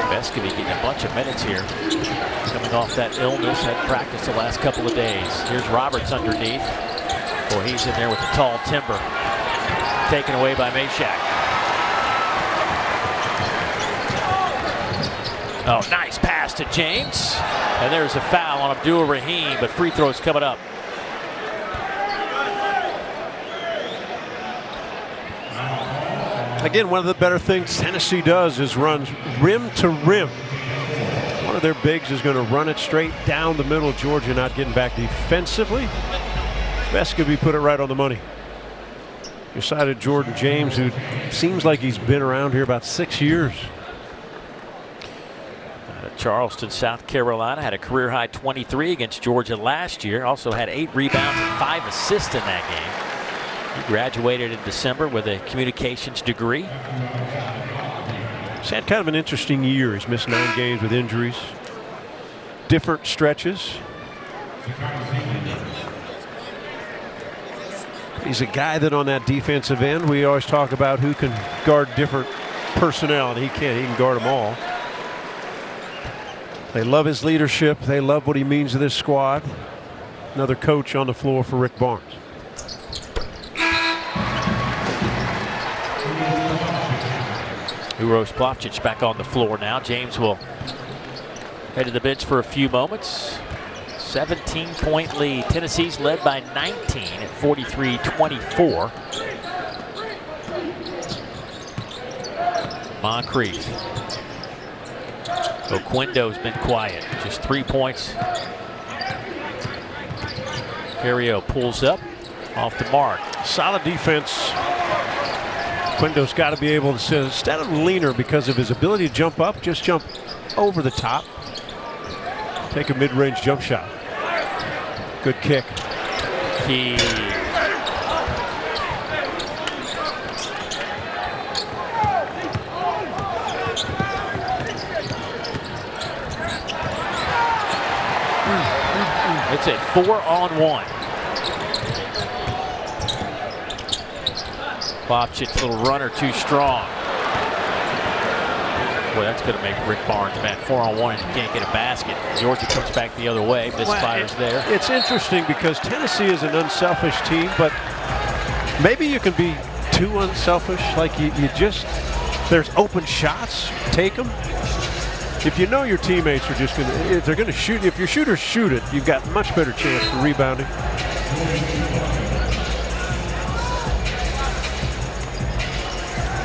Vescovy getting a bunch of minutes here. Coming off that illness, had practice the last couple of days. Here's Roberts underneath. Boy, he's in there with the tall timber. Taken away by Meshack. Oh, nice pass to James. And there's a foul on Abdul Rahim, but free throws coming up. Again, one of the better things Tennessee does is runs rim to rim. One of their bigs is going to run it straight down the middle. Georgia not getting back defensively. Vescovy put it right on the money. You cited Jordan James, who seems like he's been around here about 6 years. Charleston, South Carolina, had a career-high 23 against Georgia last year. Also had 8 rebounds and 5 assists in that game. He graduated in December with a communications degree. He's had kind of an interesting year. He's missed 9 games with injuries. Different stretches. He's a guy that on that defensive end, we always talk about who can guard different personnel, and he can't. He can guard them all. They love his leadership. They love what he means to this squad. Another coach on the floor for Rick Barnes. Uros Plavsic back on the floor now. James will head to the bench for a few moments. 17-point lead. Tennessee's led by 19 at 43-24. Moncrief. Oquendo's been quiet. Just 3 points. Carrio pulls up off the mark. Solid defense. Quindo's got to be able to, instead of leaner because of his ability to jump up, just jump over the top. Take a mid-range jump shot. Good kick. key. It's a 4-on-1. Bobchit's little runner too strong. Boy, that's going to make Rick Barnes mad. 4-on-1 and you can't get a basket. Georgia comes back the other way. Misfires there. It's interesting because Tennessee is an unselfish team, but maybe you can be too unselfish. Like you just, there's open shots, take them. If you know your teammates are just going to, if they're going to shoot, if your shooters shoot it, you've got much better chance for rebounding.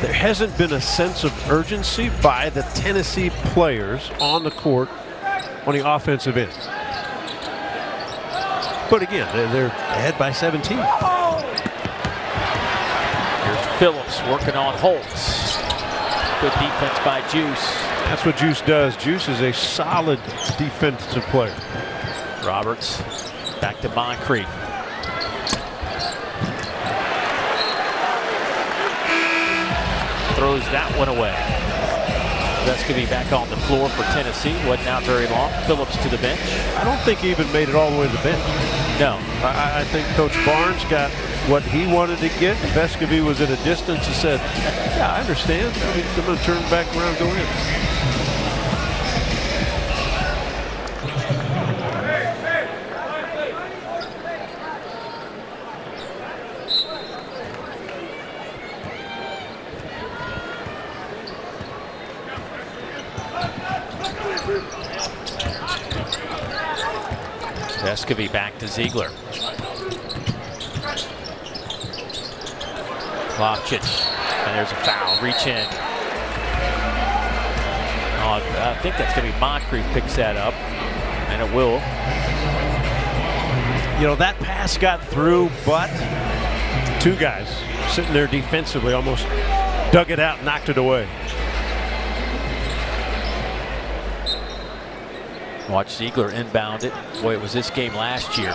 There hasn't been a sense of urgency by the Tennessee players on the court on the offensive end. But again, they're ahead by 17. Here's Phillips working on Holtz. Good defense by Juice. That's what Juice does. Juice is a solid defensive player. Roberts back to Moncrief. Throws that one away. Vescovy back on the floor for Tennessee. Wasn't out very long. Phillips to the bench. I don't think he even made it all the way to the bench. No. I think Coach Barnes got what he wanted to get. Vescovy was at a distance and said, yeah, I understand. I'm going to turn back around and go in. Vescovy back to Ziegler. Bobchit, and there's a foul. Reach in. I think that's going to be Moncrief picks that up, and it will. You know, that pass got through, but two guys sitting there defensively almost dug it out and knocked it away. Watch Ziegler inbound it. Boy, it was this game last year.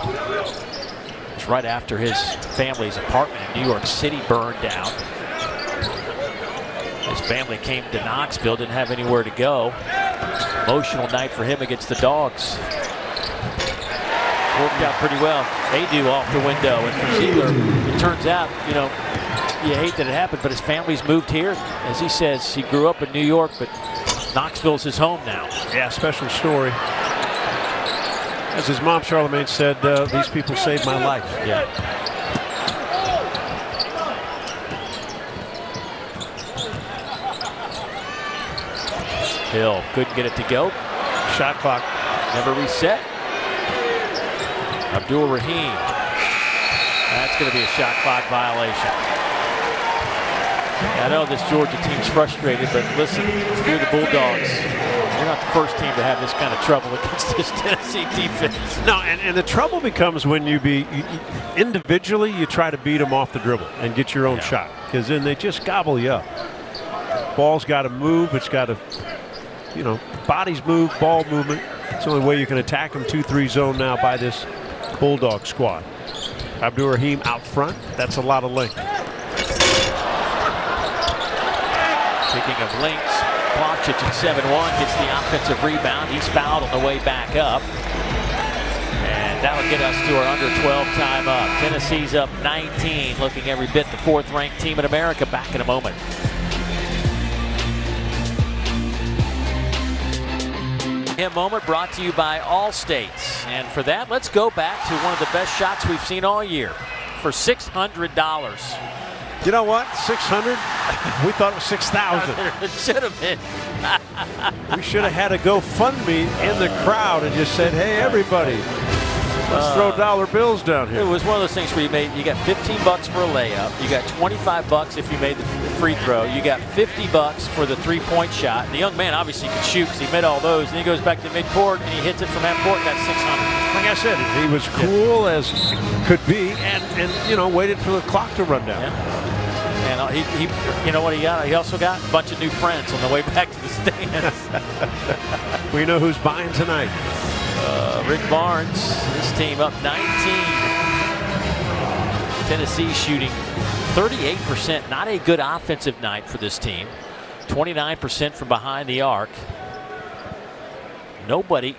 It's right after his family's apartment in New York City burned down. His family came to Knoxville, didn't have anywhere to go. Emotional night for him against the Dogs. Worked out pretty well. They do off the window. And for Ziegler, it turns out, you know, you hate that it happened, but his family's moved here. As he says, he grew up in New York, but Knoxville's his home now. Yeah, special story. As his mom, Charlemagne, said, these people saved my life. Yeah. Hill couldn't get it to go. Shot clock never reset. Abdul Rahim. That's going to be a shot clock violation. I know this Georgia team's frustrated, but listen, if you're the Bulldogs, you're not the first team to have this kind of trouble against this Tennessee defense. No, and the trouble becomes when individually you try to beat them off the dribble and get your own shot, because then they just gobble you up. Ball's got to move. It's got to, you know, bodies move, ball movement. It's the only way you can attack them 2-3 zone now by this Bulldog squad. Abdul Rahim out front. That's a lot of length. Speaking of links, Bobchit at 7-1 gets the offensive rebound. He's fouled on the way back up. And that'll get us to our under 12 time up. Tennessee's up 19, looking every bit the fourth-ranked team in America. Back in a moment. A moment brought to you by Allstate. And for that, let's go back to one of the best shots we've seen all year for $600. You know what? 600? We thought it was 6,000. It should have been. We should have had a GoFundMe in the crowd and just said, hey, everybody, let's throw dollar bills down here. It was one of those things where you got $15 for a layup. You got $25 if you made the free throw. You got $50 for the three-point shot. And the young man obviously could shoot because he made all those. And he goes back to midcourt and he hits it from half court. That's 600. Like I said, he was cool as could be, and you know, waited for the clock to run down. Yeah. And he you know what he got? He also got a bunch of new friends on the way back to the stands. We know who's buying tonight. Rick Barnes, his team up 19. Tennessee shooting 38%. Not a good offensive night for this team. 29% from behind the arc. Nobody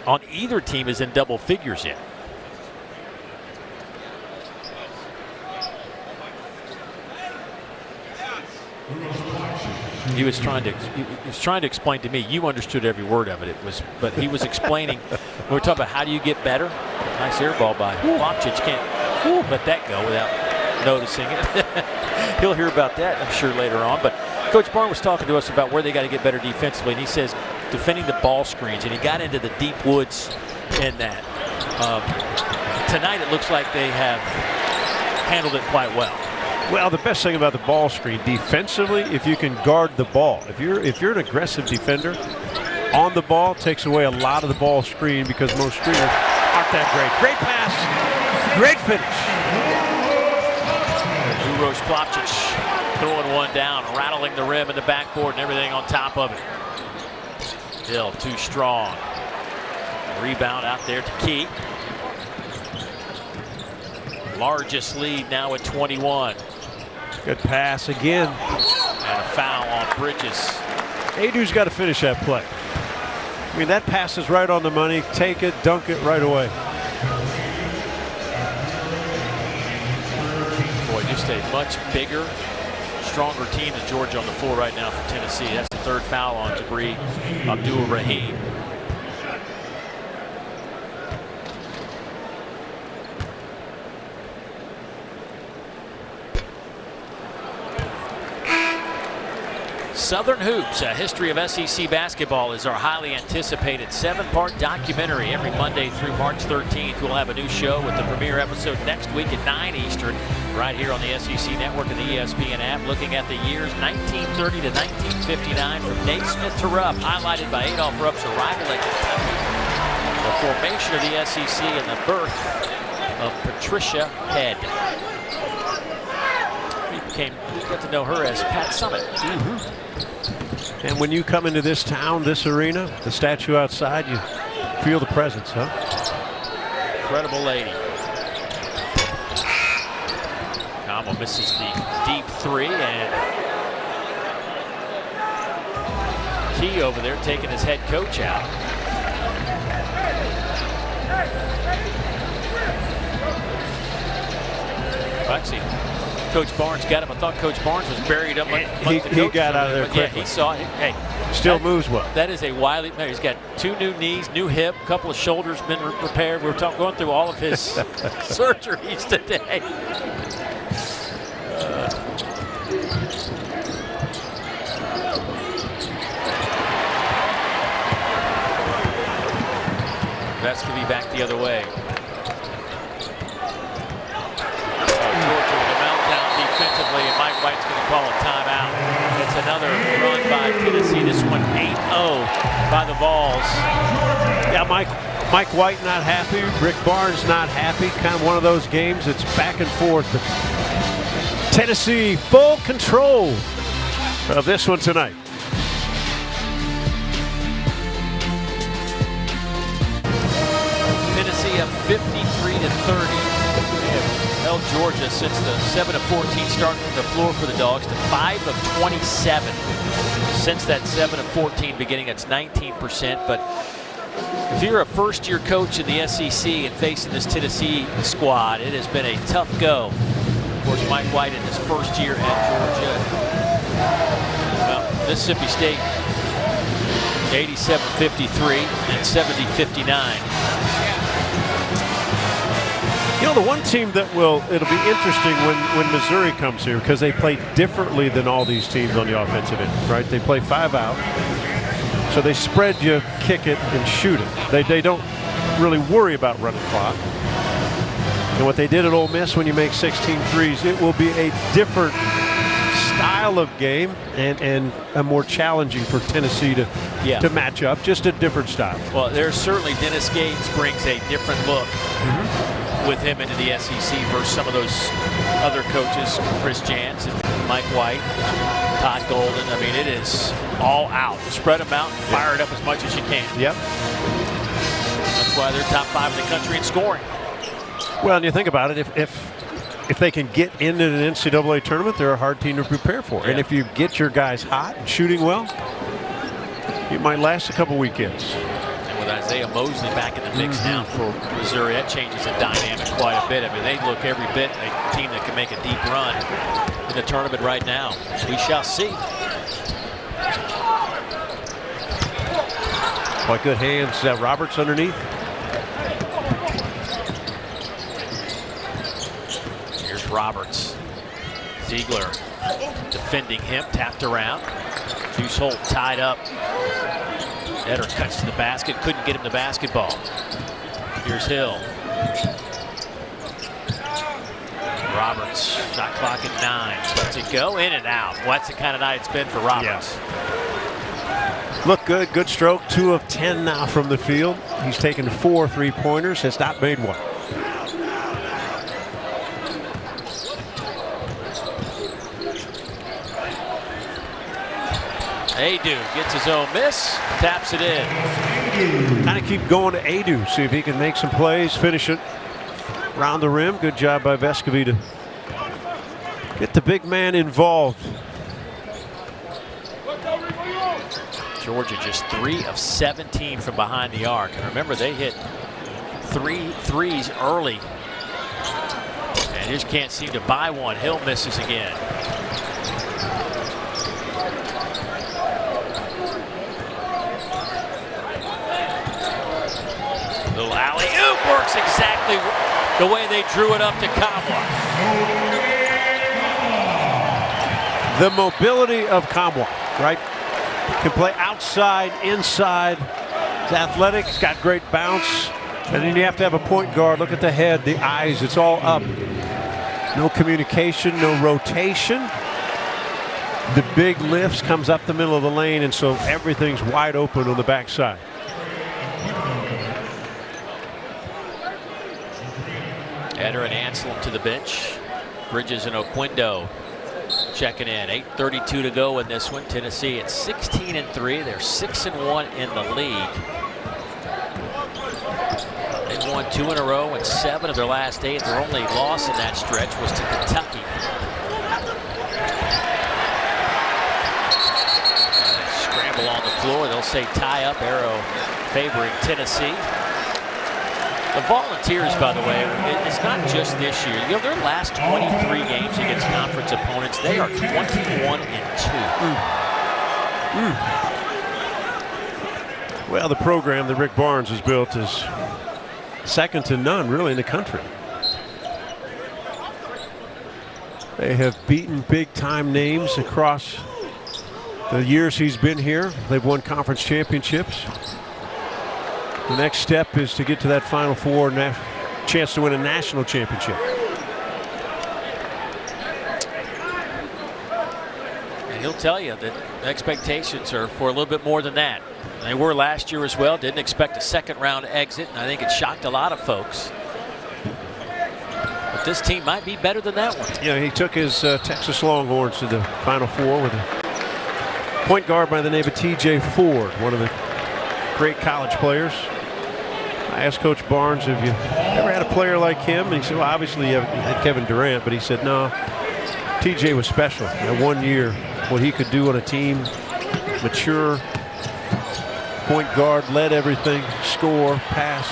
on either team is in double figures yet. He was trying to explain to me. You understood every word of it. But he was explaining. We were talking about how do you get better. Nice air ball by Plopchich. Can't let that go without noticing it. He'll hear about that, I'm sure, later on. But Coach Barnes was talking to us about where they got to get better defensively, and he says defending the ball screens, and he got into the deep woods in that. Tonight it looks like they have handled it quite well. Well, the best thing about the ball screen defensively, if you can guard the ball. If you're an aggressive defender on the ball, takes away a lot of the ball screen because most screeners aren't that great. Great pass, great finish. Uros Plopchich throwing one down, rattling the rim and the backboard and everything on top of it. Hill too strong. Rebound out there to Key. Largest lead now at 21. Good pass again. And a foul on Bridges. Adu's got to finish that play. I mean, that pass is right on the money. Take it, dunk it right away. Boy, just a much bigger, stronger team than Georgia on the floor right now for Tennessee. That's the third foul on Jabri Abdul-Rahim. Southern Hoops, a history of SEC basketball, is our highly anticipated 7-part documentary. Every Monday through March 13th, we'll have a new show with the premiere episode next week at 9 Eastern, right here on the SEC Network and the ESPN app, looking at the years 1930 to 1959 from Naismith to Rupp, highlighted by Adolph Rupp's arrival at Kentucky, the formation of the SEC, and the birth of Patricia Head. We got to know her as Pat Summit. And when you come into this town, this arena, the statue outside, you feel the presence, huh? Incredible lady. Kama misses the deep three, and Key over there taking his head coach out. Actually, Coach Barnes got him. I thought Coach Barnes was buried up. He got out of there quickly. Yeah, he saw it. Hey, still moves well. That is a wily. He's got 2 new knees, new hip, a couple of shoulders been repaired. We were going through all of his surgeries today. That's going to be back the other way. Defensively, and Mike White's going to call a timeout. It's another run by Tennessee. This one 8-0 by the Vols. Yeah, Mike White not happy. Rick Barnes not happy. Kind of one of those games. It's back and forth. But Tennessee full control of this one tonight. Tennessee up 53-30. Held Georgia since the 7-14 start from the floor for the Dogs to 5 of 27. Since that 7-14 beginning, it's 19%. But if you're a first-year coach in the SEC and facing this Tennessee squad, it has been a tough go. Of course, Mike White in his first year at Georgia. Well, Mississippi State 87-53 and 70-59. You know, the one team that it'll be interesting when Missouri comes here, because they play differently than all these teams on the offensive end, right? They play 5 out. So they spread you, kick it, and shoot it. They don't really worry about running clock. And what they did at Ole Miss when you make 16 threes, it will be a different style of game and a more challenging for Tennessee to match up, just a different style. Well, there's certainly Dennis Gates brings a different look with him into the SEC versus some of those other coaches, Chris Jans and Mike White, Todd Golden. I mean, it is all out. Spread them out and fire it up as much as you can. Yep. That's why they're top 5 in the country in scoring. Well, and you think about it, if if they can get into an NCAA tournament, they're a hard team to prepare for. Yeah. And if you get your guys hot and shooting well, it might last a couple weekends. And with Isaiah Mosley back in the mix now for Missouri, that changes the dynamic quite a bit. I mean, they look every bit a team that can make a deep run in the tournament right now. We shall see. Quite good hands. Is that Roberts underneath? Here's Roberts. Ziegler defending him, tapped around. Deuce Holt tied up. Eder cuts to the basket, couldn't get him the basketball. Here's Hill. Roberts, shot clock at 9. Lets it go, in and out. Well, that's the kind of night it's been for Roberts. Look good, good stroke. 2 of 10 now from the field. He's taken 4 3-pointers, has not made one. Adu gets his own miss, taps it in. Kind of keep going to Adu, see if he can make some plays, finish it around the rim. Good job by Vescovi to get the big man involved. Georgia just 3 of 17 from behind the arc. And remember, they hit 3 threes early. And just can't seem to buy one. Hill misses again. Little alley-oop works exactly the way they drew it up to Kamwa. The mobility of Kamwa, right? Can play outside, inside. He's athletic, he's got great bounce. And then you have to have a point guard. Look at the head, the eyes, it's all up. No communication, no rotation. The big lifts, comes up the middle of the lane, and so everything's wide open on the backside. Eder and Anselm to the bench. Bridges and Oquendo checking in. 8:32 to go in this one. Tennessee at 16-3. They're 6-1 in the league. They've won 2 in a row and 7 of their last 8. Their only loss in that stretch was to Kentucky. Scramble on the floor. They'll say tie up. Arrow favoring Tennessee. The Volunteers, by the way, it's not just this year. You know, their last 23 games against conference opponents, they are 21-2. Well, the program that Rick Barnes has built is second to none, really, in the country. They have beaten big-time names across the years he's been here. They've won conference championships. The next step is to get to that Final Four and chance to win a national championship. And he'll tell you that expectations are for a little bit more than that. They were last year as well. Didn't expect a second-round exit, and I think it shocked a lot of folks. But this team might be better than that one. Yeah, he took his Texas Longhorns to the Final Four with a point guard by the name of T.J. Ford, one of the great college players. I asked Coach Barnes, have you ever had a player like him? And he said, well, obviously you had Kevin Durant, but he said, no, TJ was special. That 1 year, what he could do on a team, mature, point guard, led everything, score, pass.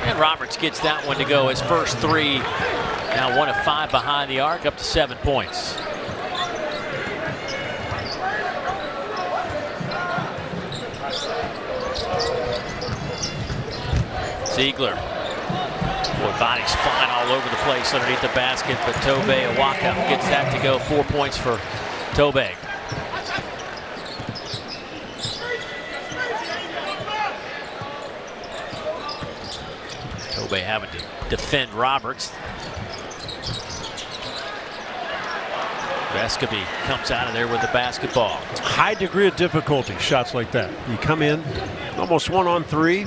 And Roberts gets that one to go. His first 3, now 1 of 5 behind the arc, up to 7 points. Ziegler. Boy, body's flying all over the place underneath the basket, but Tobe Awaka gets that to go. 4 points for Tobe. Tobe having to defend Roberts. Vescovi comes out of there with the basketball. High degree of difficulty, shots like that. You come in, almost 1-on-3.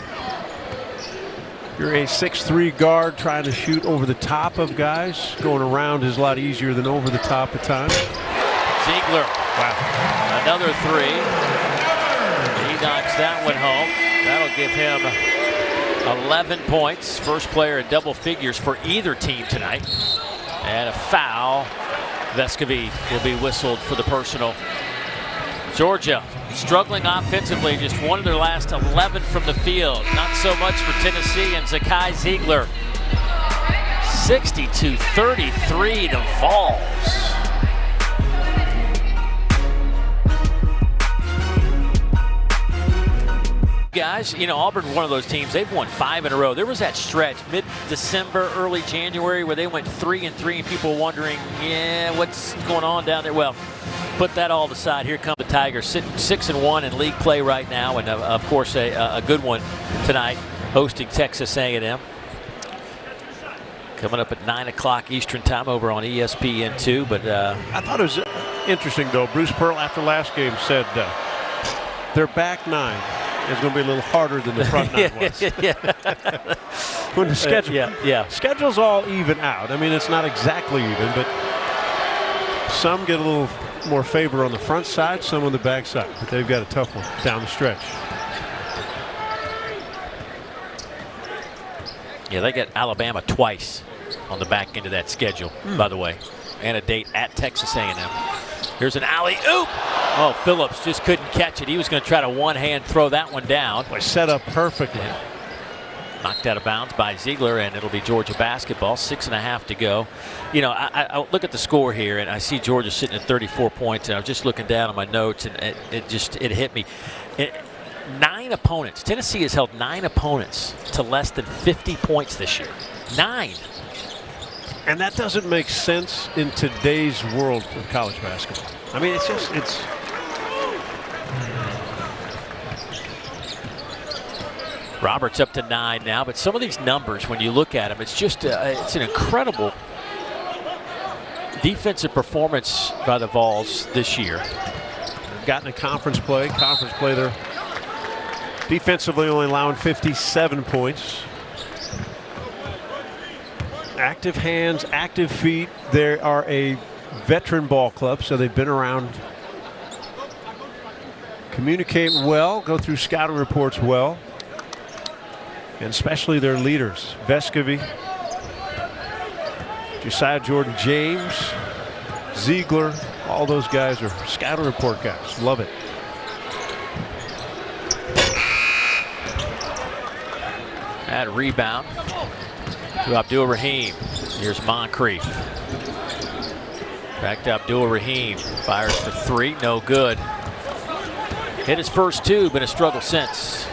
You're a 6'3" guard trying to shoot over the top of guys. Going around is a lot easier than over the top at times. Ziegler. Wow. Another 3. He knocks that one home. That'll give him 11 points. First player in double figures for either team tonight. And a foul. Vescovi will be whistled for the personal. Georgia struggling offensively, just one of their last 11 from the field. Not so much for Tennessee and Zakai Ziegler. 62-33 to Vols. Guys, you know, Auburn, one of those teams, they've won 5 in a row. There was that stretch mid-December, early January where they went 3-3 and people wondering, yeah, what's going on down there? Well, put that all aside. Here come the Tigers, sitting 6-1 in league play right now, and of course a good one tonight, hosting Texas A&M. Coming up at 9 o'clock Eastern time over on ESPN2. But I thought it was interesting, though. Bruce Pearl, after last game, said their back 9 is going to be a little harder than the front 9 was. When the schedule, schedules all even out. I mean, it's not exactly even, but some get a little more favor on the front side, some on the back side. But they've got a tough one down the stretch. Yeah, they get Alabama twice on the back end of that schedule, by the way, and a date at Texas A&M. Here's an alley-oop. Oh, Phillips just couldn't catch it. He was going to try to one-hand throw that one down. Boy, set up perfectly. Knocked out of bounds by Ziegler, and it'll be Georgia basketball. 6.5 to go. You know, I look at the score here, and I see Georgia sitting at 34 points, and I was just looking down on my notes, and it hit me. 9 opponents. Tennessee has held 9 opponents to less than 50 points this year. 9. And that doesn't make sense in today's world of college basketball. I mean, it's Roberts up to 9 now, but some of these numbers, when you look at them, it's just it's an incredible defensive performance by the Vols this year. Gotten a conference play. They're defensively only allowing 57 points. Active hands, active feet. They are a veteran ball club, so they've been around. Communicate well, go through scouting reports well. And especially their leaders, Vescovi, Josiah Jordan-James, Ziegler, all those guys are scouting report guys. Love it. That rebound to Abdul-Rahim. Here's Moncrief. Back to Abdul-Rahim. Fires for 3. No good. Hit his first 2, been a struggle since.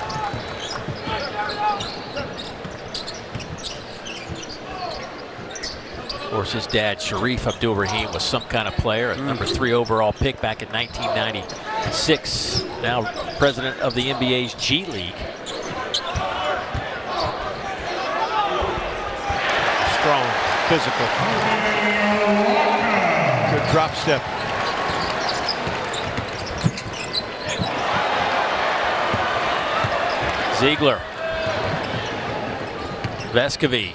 Of course, his dad, Sharif Abdul-Rahim, was some kind of player, a number 3 overall pick back in 1996. Now president of the NBA's G League. Strong, physical. Good drop step. Ziegler. Vescovi.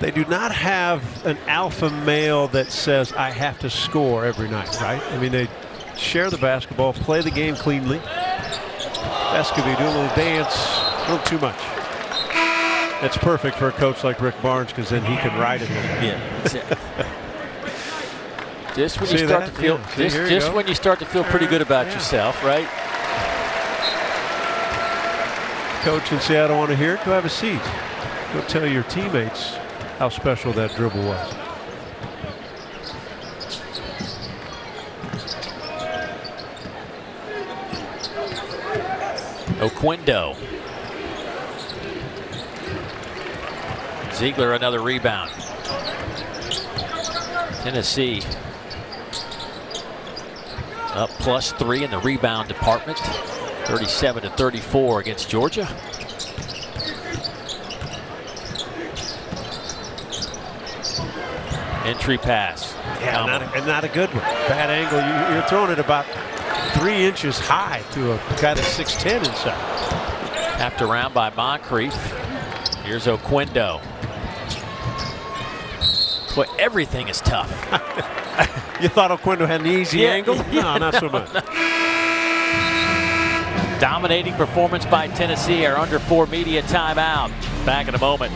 They do not have an alpha male that says, I have to score every night, right? I mean, they share the basketball, play the game cleanly. Vescovi do a little dance, a little too much. It's perfect for a coach like Rick Barnes because then he can ride it. Yeah, that's it. Just when you start to feel, just when you start to feel pretty good about yourself, right? Coach can say, I don't want to hear it. Go have a seat. Go tell your teammates how special that dribble was. Oquendo. Ziegler another rebound. Tennessee up +3 in the rebound department. 37-34 against Georgia. Entry pass. Yeah, not a good one. Bad angle. You're throwing it about 3 inches high to a guy that's 6'10" inside. Tapped around by Moncrief. Here's Oquendo. Boy, everything is tough. You thought Oquendo had an easy angle? No, not so much. Dominating performance by Tennessee. Our under 4 media timeout. Back in a moment.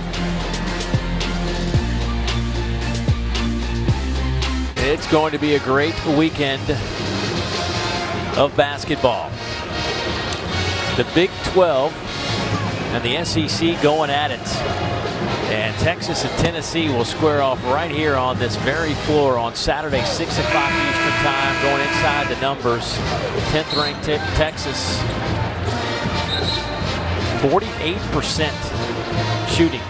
It's going to be a great weekend of basketball. The Big 12 and the SEC going at it. And Texas and Tennessee will square off right here on this very floor on Saturday, 6 o'clock Eastern time, going inside the numbers. 10th ranked Texas, 48% shooting.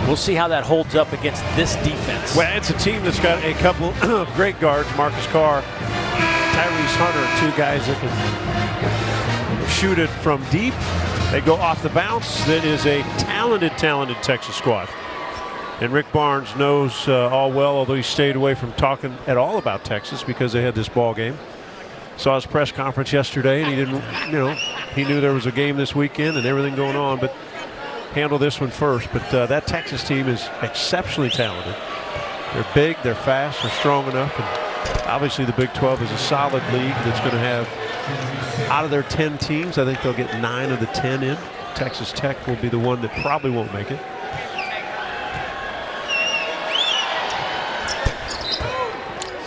We'll see how that holds up against this defense. Well, it's a team that's got a couple of great guards, Marcus Carr, Tyrese Hunter, two guys that can shoot it from deep. They go off the bounce. That is a talented Texas squad. And Rick Barnes knows all well, although he stayed away from talking at all about Texas because they had this ball game. Saw his press conference yesterday, and he didn't, he knew there was a game this weekend and everything going on, but handle this one first. But that Texas team is exceptionally talented. They're big, they're fast, they're strong enough, and obviously the Big 12 is a solid league that's going to have, out of their 10 teams, I think they'll get 9 of the 10 in. Texas Tech will be the one that probably won't make it.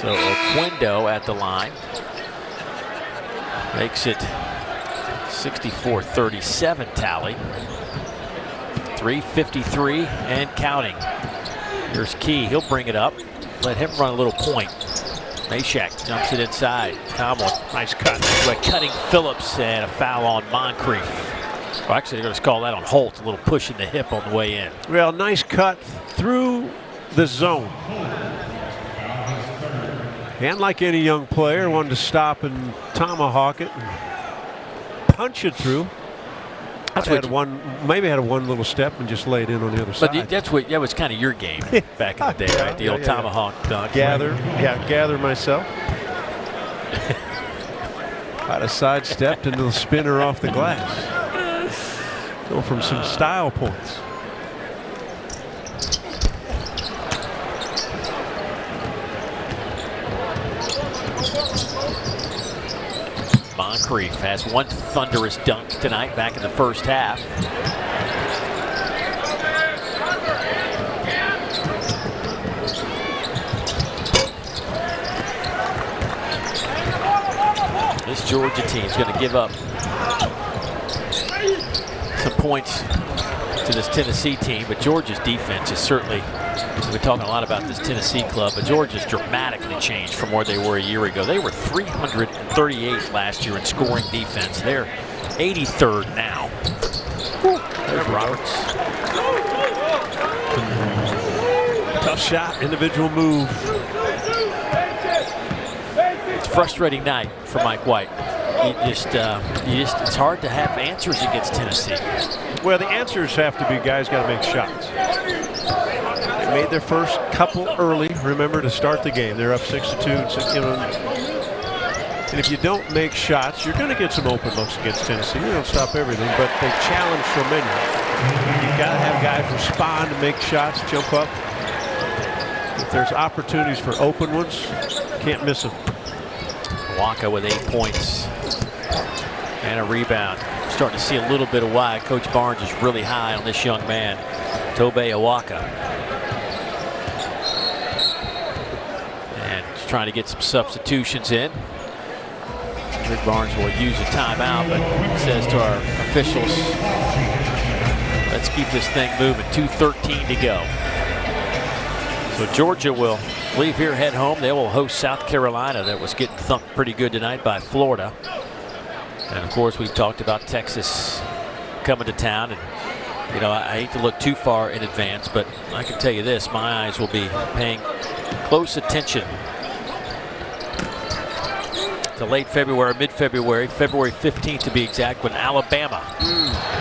So Oquendo at the line makes it 64-37 tally. 3:53 and counting. Here's Key. He'll bring it up. Let him run a little point. Mashack jumps it inside. Tomlin. Nice cut. Cutting Phillips and a foul on Moncrief. Well, actually, they're going to call that on Holt. A little push in the hip on the way in. Well, nice cut through the zone. And like any young player, wanted to stop and tomahawk it and punch it through. That's maybe had one little step and just laid in on the other side. But that was kind of your game back in the day, right? The old tomahawk dunk. Gather myself. I'd have sidestepped into the spinner off the glass. Go from some style points. Moncrief has one thunderous dunk tonight back in the first half. This Georgia team is going to give up some points to this Tennessee team, but Georgia's defense is certainly, we're talking a lot about this Tennessee club, but Georgia's dramatically changed from where they were a year ago. They were 338 last year in scoring defense. They're 83rd now. There's Roberts. Tough shot, individual move. It's a frustrating night for Mike White. It's hard to have answers against Tennessee. Well, the answers have to be guys got to make shots. They made their first couple early, remember, to start the game. They're up 6-2. And if you don't make shots, you're going to get some open looks against Tennessee. They don't stop everything, but they challenge so many. You've got to have guys respond and make shots, jump up. If there's opportunities for open ones, can't miss them. Waka with 8 points and a rebound. Starting to see a little bit of why Coach Barnes is really high on this young man, Tobe Awaka. And just trying to get some substitutions in. Rick Barnes will use a timeout, but says to our officials, let's keep this thing moving. 2:13 to go. So Georgia will leave here, head home. They will host South Carolina, that was getting thumped pretty good tonight by Florida. And of course, we've talked about Texas coming to town. And I hate to look too far in advance, but I can tell you this, my eyes will be paying close attention to late February, mid-February, February 15th to be exact, when Alabama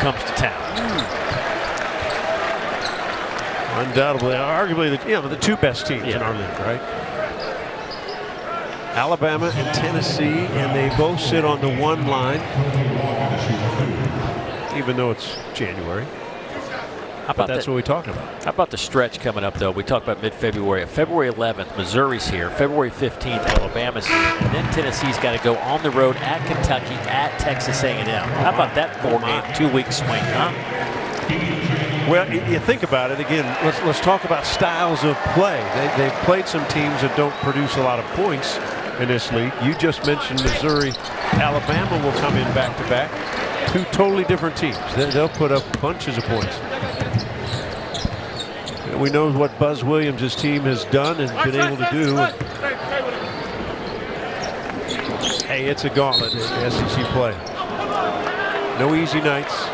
comes to town. Undoubtedly, arguably the two best teams in our league, right? Alabama and Tennessee, and they both sit on the one line, even though it's January. But that's what we're talking about. How about the stretch coming up, though? We talked about mid-February. February 11th, Missouri's here. February 15th, Alabama's here. And then Tennessee's got to go on the road at Kentucky, at Texas A&M. How about that 4-game, 2-week swing, huh? Well, you think about it again. Let's talk about styles of play. They've played some teams that don't produce a lot of points in this league. You just mentioned Missouri. Alabama will come in back-to-back. Two totally different teams. They'll put up bunches of points. And we know what Buzz Williams' team has done and been able to do. Hey, it's a gauntlet in SEC play. No easy nights.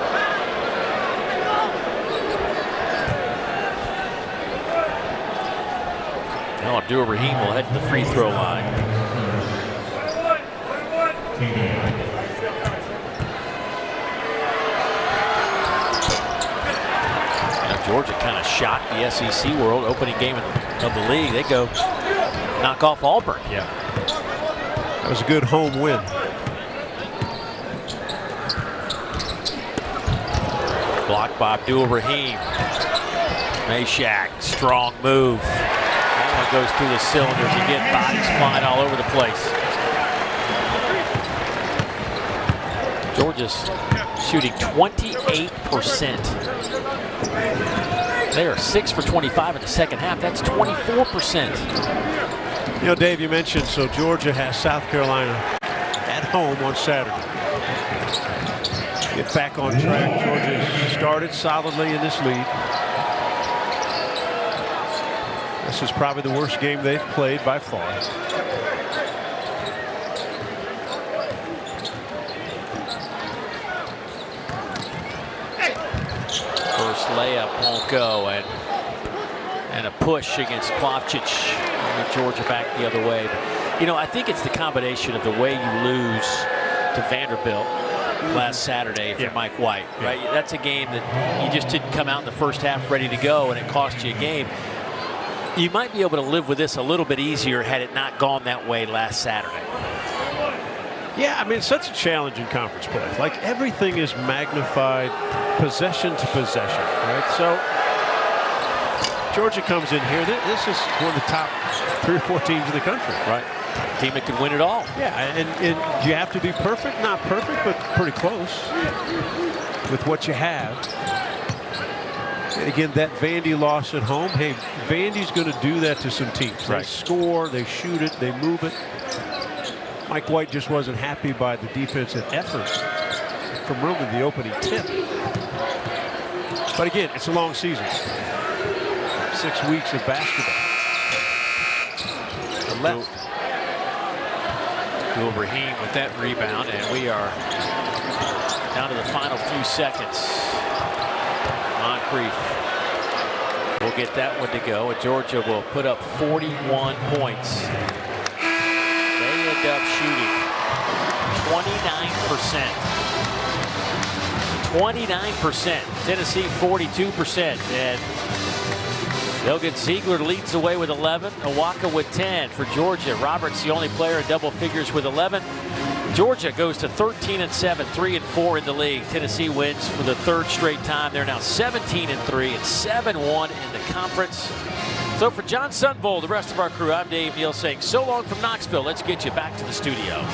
Now Abdur-Rahim will head to the free throw line. Now Georgia kind of shocked the SEC world. Opening game of the league. They go knock off Auburn. Yeah. That was a good home win. Blocked by Abdur-Rahim. Meshack, strong move. That one goes through the cylinders. Again, bodies flying all over the place. Georgia's shooting 28%. They are 6 for 25 in the second half. That's 24%. You know, Dave, you mentioned, so Georgia has South Carolina at home on Saturday. Get back on track. Georgia started solidly in this league. This is probably the worst game they've played by far. First layup won't go, and a push against Plavsic. Georgia back the other way. But, you know, I think it's the combination of the way you lose to Vanderbilt last Saturday for Mike White, right? Yeah. That's a game that you just didn't come out in the first half ready to go, and it cost you a game. You might be able to live with this a little bit easier had it not gone that way last Saturday. Yeah, I mean, it's such a challenge in conference play. Like, everything is magnified possession to possession, right? So Georgia comes in here. This is one of the top 3 or 4 teams in the country. Right. Team that could win it all. Yeah, and you have to be perfect. Not perfect, but pretty close with what you have. Again, that Vandy loss at home. Hey, Vandy's going to do that to some teams. They score, they shoot it, they move it. Mike White just wasn't happy by the defensive effort from really the opening tip. But again, it's a long season. 6 weeks of basketball. The left. Abdur-Rahim with that rebound, and we are down to the final few seconds. Moncrief will get that one to go, and Georgia will put up 41 points. They end up shooting 29%. 29%. Tennessee 42%. And Elgin Ziegler leads the way with 11. Awaka with 10 for Georgia. Roberts the only player in double figures with 11. Georgia goes to 13-7, 3-4 in the league. Tennessee wins for the 3rd straight time. They're now 17-3 and 7-1 in the conference. So for John Sunvold, the rest of our crew, I'm Dave Neal saying so long from Knoxville. Let's get you back to the studio.